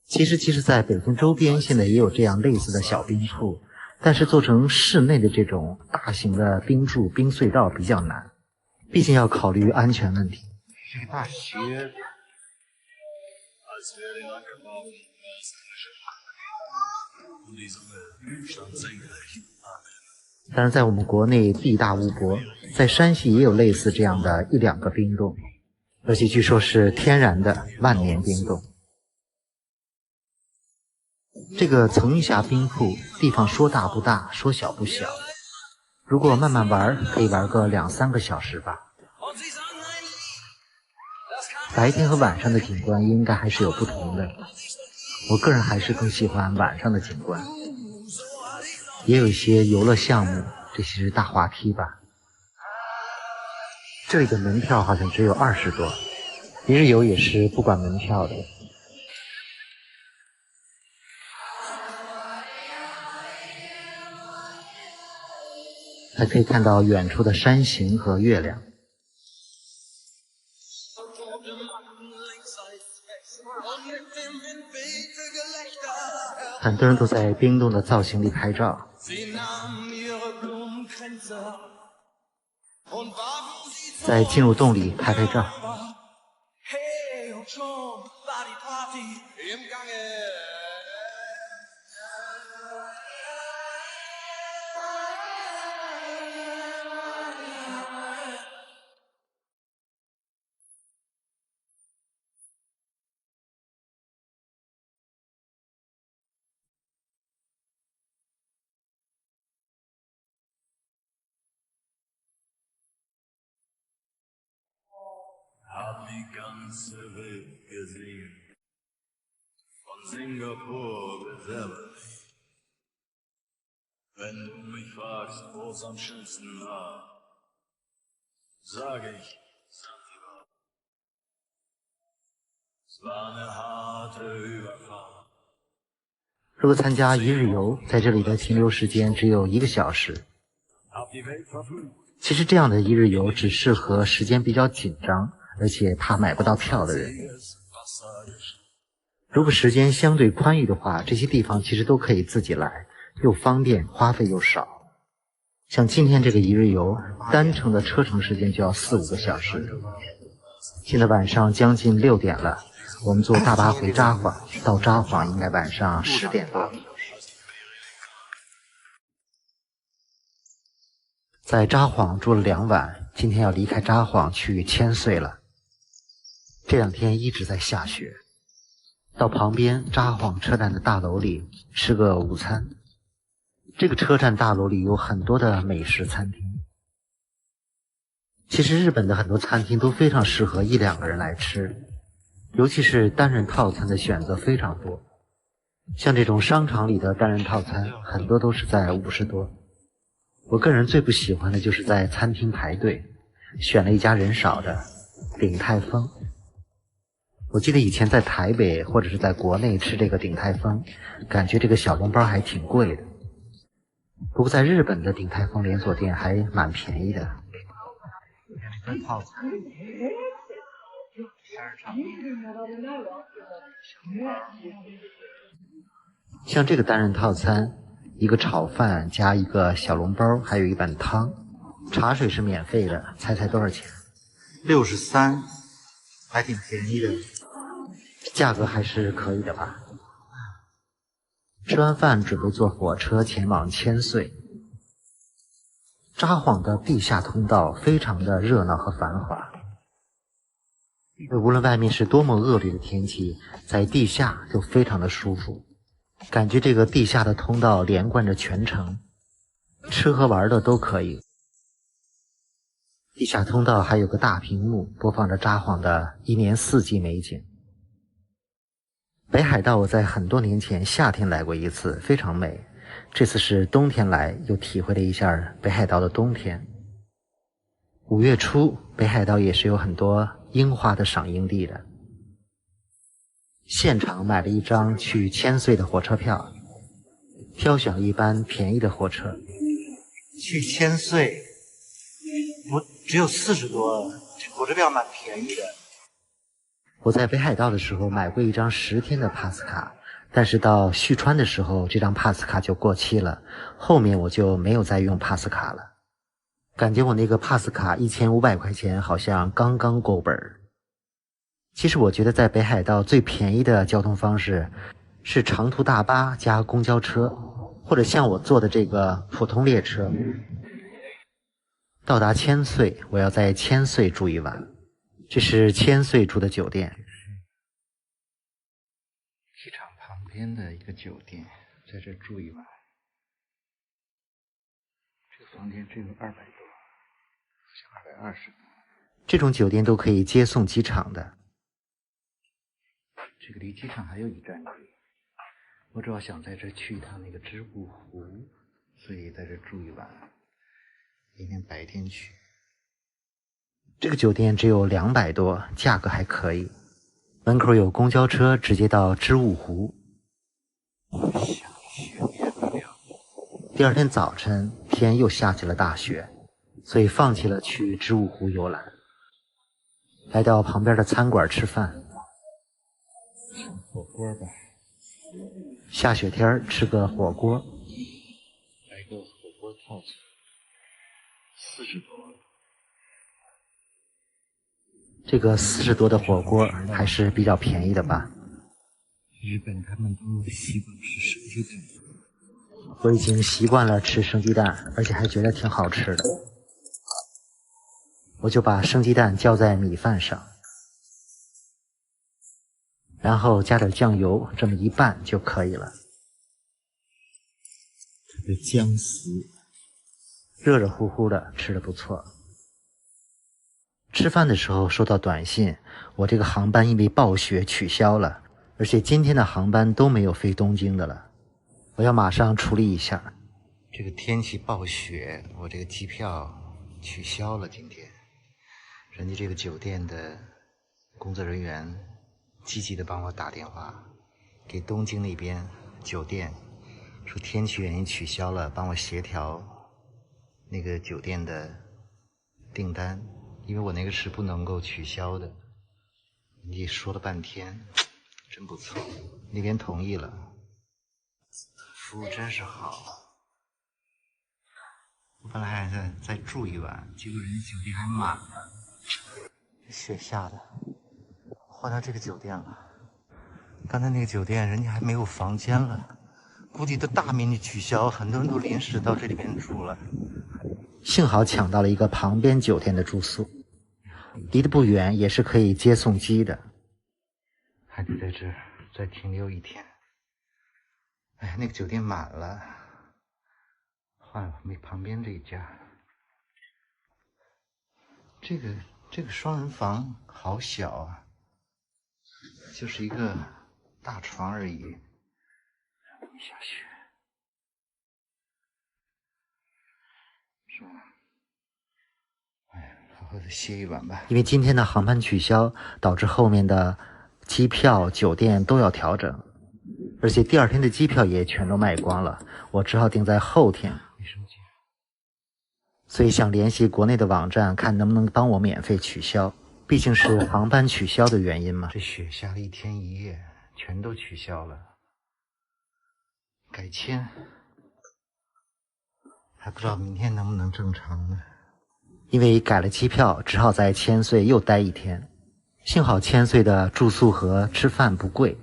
其实在北京周边现在也有这样类似的小冰瀑，但是做成室内的这种大型的冰柱、冰隧道比较难，毕竟要考虑安全问题。这个大鞋。但是在我们国内地大物博，在山西也有类似这样的一两个冰洞，而且据说是天然的万年冰洞。这个层云峡冰瀑地方说大不大，说小不小，如果慢慢玩，可以玩个2-3个小时吧。白天和晚上的景观应该还是有不同的，我个人还是更喜欢晚上的景观。也有一些游乐项目，这些是大滑梯吧。这里的门票好像只有20多，一日游也是不管门票的。还可以看到远处的山形和月亮。很多人都在冰洞的造型里拍照。在进入洞里拍拍照。hab die ganze Welt gesehen, von Singapur bis Everest. Wenn du mich fragst, wo es am schönsten war, sage ich Zanzibar. Es war eine harte Überfahrt. 如果参加一日游，在这里的停留时间只有1个小时。 Hab die Welt verflucht. 其实这样的一日游只适合时间比较紧张，而且怕买不到票的人。如果时间相对宽裕的话，这些地方其实都可以自己来，又方便，花费又少。像今天这个一日游，单程的车程时间就要4、5个小时。现在晚上将近6点了，我们坐大巴回札幌，到札幌应该晚上10点多。在札幌住了2晚，今天要离开札幌去千岁了。这2天一直在下雪。到旁边札幌车站的大楼里吃个午餐。这个车站大楼里有很多的美食餐厅。其实日本的很多餐厅都非常适合1、2个人来吃，尤其是单人套餐的选择非常多。像这种商场里的单人套餐，很多都是在50多。我个人最不喜欢的就是在餐厅排队，选了一家人少的鼎泰丰。我记得以前在台北或者是在国内吃这个鼎泰丰，感觉这个小笼包还挺贵的。不过在日本的鼎泰丰连锁店还蛮便宜的。套餐像这个单人套餐，一个炒饭加一个小笼包，还有一碗汤，茶水是免费的。猜多少钱？63，还挺便宜的。价格还是可以的吧。吃完饭准备坐火车前往千岁。札幌的地下通道非常的热闹和繁华，无论外面是多么恶劣的天气，在地下就非常的舒服。感觉这个地下的通道连贯着全城，吃喝玩的都可以。地下通道还有个大屏幕，播放着札幌的1年4季美景。北海道我在很多年前夏天来过一次，非常美。这次是冬天来，又体会了一下北海道的冬天。5月初，北海道也是有很多樱花的赏樱地的。现场买了一张去千岁的火车票，挑选了一班便宜的火车。去千岁，我只有40多，这火车票蛮便宜的。我在北海道的时候买过一张10天的 pass 卡，但是到旭川的时候，这张 pass 卡就过期了，后面我就没有再用 pass 卡了。感觉我那个 pass 卡1500块钱好像刚刚够本儿。其实我觉得在北海道最便宜的交通方式是长途大巴加公交车，或者像我坐的这个普通列车。到达千岁，我要在千岁住一晚，这是千岁住的酒店。机场旁边的一个酒店，在这住一晚。这个房间只有200多，好像220多。这种酒店都可以接送机场的。这个离机场还有1站距离。我主要想在这去一趟那个织物湖，所以在这住一晚，明天白天去。这个酒店只有200多，价格还可以。门口有公交车直接到织物湖。想雪免不了。第2天早晨，天又下起了大雪，所以放弃了去织物湖游览，来到旁边的餐馆吃饭。吃火锅吧。下雪天吃个火锅。来个火锅套餐，40多。这个40多的火锅还是比较便宜的吧？日本他们都习惯吃生鸡蛋。我已经习惯了吃生鸡蛋，而且还觉得挺好吃的。我就把生鸡蛋浇在米饭上，然后加点酱油，这么一拌就可以了。这个姜丝，热热乎乎的，吃得不错。吃饭的时候收到短信，我这个航班因为暴雪取消了，而且今天的航班都没有飞东京的了，我要马上处理一下。这个天气暴雪，我这个机票取消了。今天人家这个酒店的工作人员积极的帮我打电话给东京那边酒店，说天气原因取消了，帮我协调那个酒店的订单，因为我那个是不能够取消的。你说了半天，真不错，那边同意了，服务真是好。我本来还再住一晚，结果人家酒店还满了。雪下的，换到这个酒店了。刚才那个酒店人家还没有房间了，估计都大面积取消，很多人都临时到这里边住了。幸好抢到了一个旁边酒店的住宿，离得不远，也是可以接送机的。还得在这儿再停留一天。哎，那个酒店满了，换了旁边这一家。这个双人房好小啊，就是一个大床而已。下雪，是吧？哎，好好的歇一晚吧。因为今天的航班取消，导致后面的机票、酒店都要调整，而且第二天的机票也全都卖光了，我只好订在后天。所以想联系国内的网站，看能不能帮我免费取消，毕竟是航班取消的原因嘛。这雪下了1天1夜，全都取消了。改签，还不知道明天能不能正常呢。因为改了机票，只好在千岁又待1天。幸好千岁的住宿和吃饭不贵，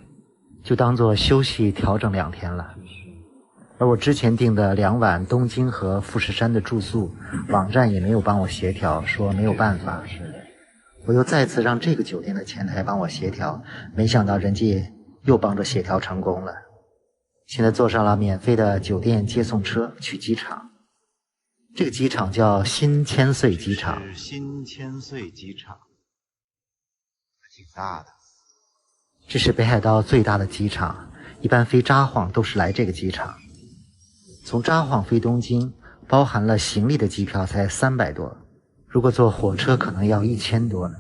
就当做休息调整2天了。而我之前订的2晚东京和富士山的住宿，网站也没有帮我协调，说没有办法。我又再次让这个酒店的前台帮我协调，没想到人家又帮着协调成功了。现在坐上了免费的酒店接送车去机场。这个机场叫新千岁机场。是新千岁机场，挺大的。这是北海道最大的机场，一般飞札幌都是来这个机场。从札幌飞东京，包含了行李的机票才300多，如果坐火车可能要1000多呢。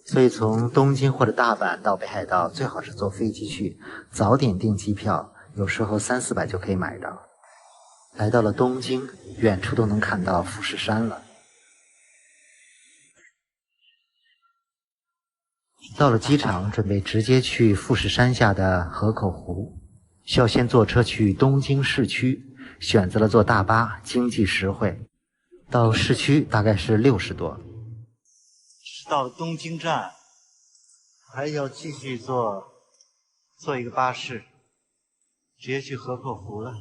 所以从东京或者大阪到北海道，最好是坐飞机去，早点订机票，有时候300-400就可以买到。来到了东京，远处都能看到富士山了。到了机场，准备直接去富士山下的河口湖。需要先坐车去东京市区，选择了坐大巴，经济实惠。到市区大概是60多。到了东京站，还要继续坐一个巴士，直接去河口湖了。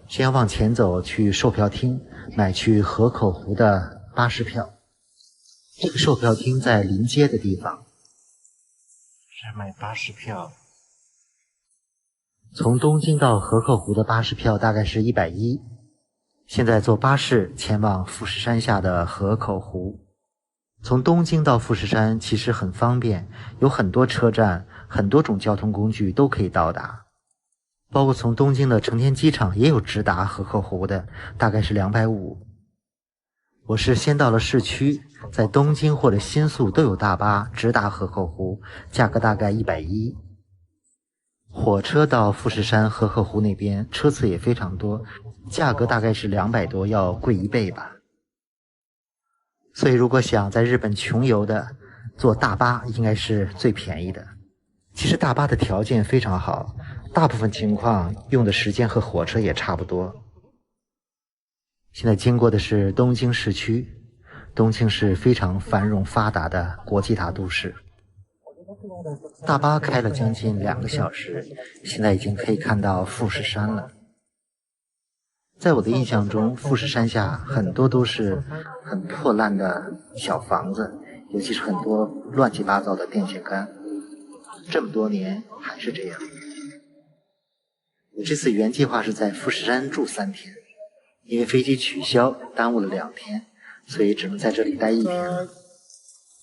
先要往前走，去售票厅买去河口湖的巴士票。这个售票厅在临街的地方，是买巴士票。从东京到河口湖的巴士票大概是110，现在坐巴士前往富士山下的河口湖。从东京到富士山其实很方便，有很多车站，很多种交通工具都可以到达，包括从东京的成田机场也有直达河口湖的，大概是250。我是先到了市区，在东京或者新宿都有大巴直达河口湖，价格大概110。火车到富士山河口湖那边车次也非常多，价格大概是200多，要贵1倍吧。所以如果想在日本穷游的，坐大巴应该是最便宜的。其实大巴的条件非常好，大部分情况用的时间和火车也差不多。现在经过的是东京市区，东京是非常繁荣发达的国际大都市。大巴开了将近2个小时，现在已经可以看到富士山了。在我的印象中，富士山下很多都是很破烂的小房子，尤其是很多乱七八糟的电线杆。这么多年还是这样。我这次原计划是在富士山住3天，因为飞机取消耽误了2天，所以只能在这里待1天。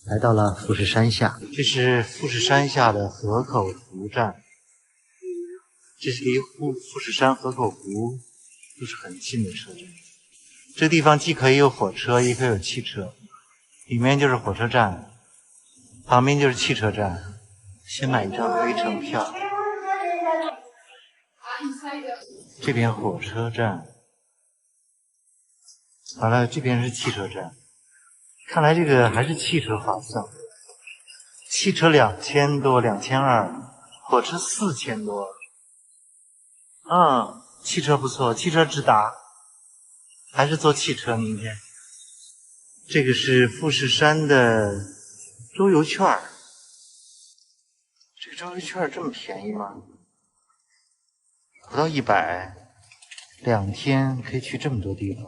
来到了富士山下，这是富士山下的河口湖站，这是离富士山河口湖都是很近的车站。这个地方既可以有火车，也可以有汽车，里面就是火车站，旁边就是汽车站。先买一张回程票。这边火车站，完了这边是汽车站。看来这个还是汽车划算，汽车2000多，2200，火车4000多。汽车不错，汽车直达，还是坐汽车明天。这个是富士山的周游券，这个周游券这么便宜吗？不到100，2天可以去这么多地方。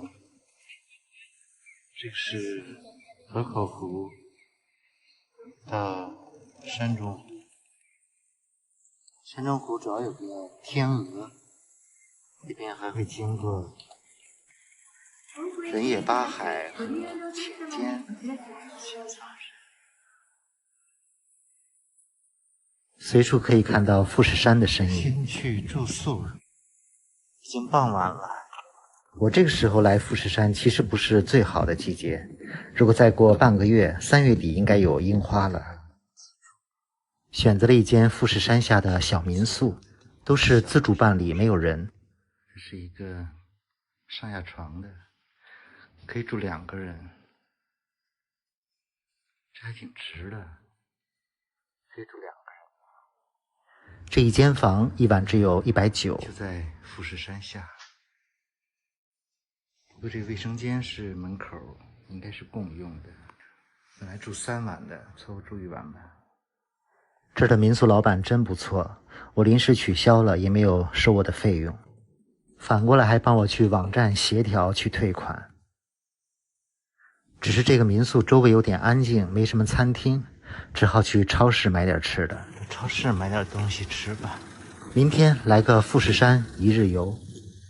这个是河口湖到山中湖，山中湖主要有个天鹅，这边还会经过人野八海和浅间。随处可以看到富士山的身影。先去住宿，已经傍晚了。我这个时候来富士山其实不是最好的季节，如果再过半个月，3月底应该有樱花了。选择了一间富士山下的小民宿，都是自主办理，没有人。这是一个上下床的，可以住2个人，这还挺值的，可以住2个人。这一间房一晚只有190，就在富士山下。不过这个卫生间是门口，应该是共用的。本来住3晚的，凑合住1晚吧。这儿的民宿老板真不错，我临时取消了，也没有收我的费用，反过来还帮我去网站协调去退款。只是这个民宿周围有点安静，没什么餐厅，只好去超市买点吃的。超市买点东西吃吧。明天来个富士山1日游。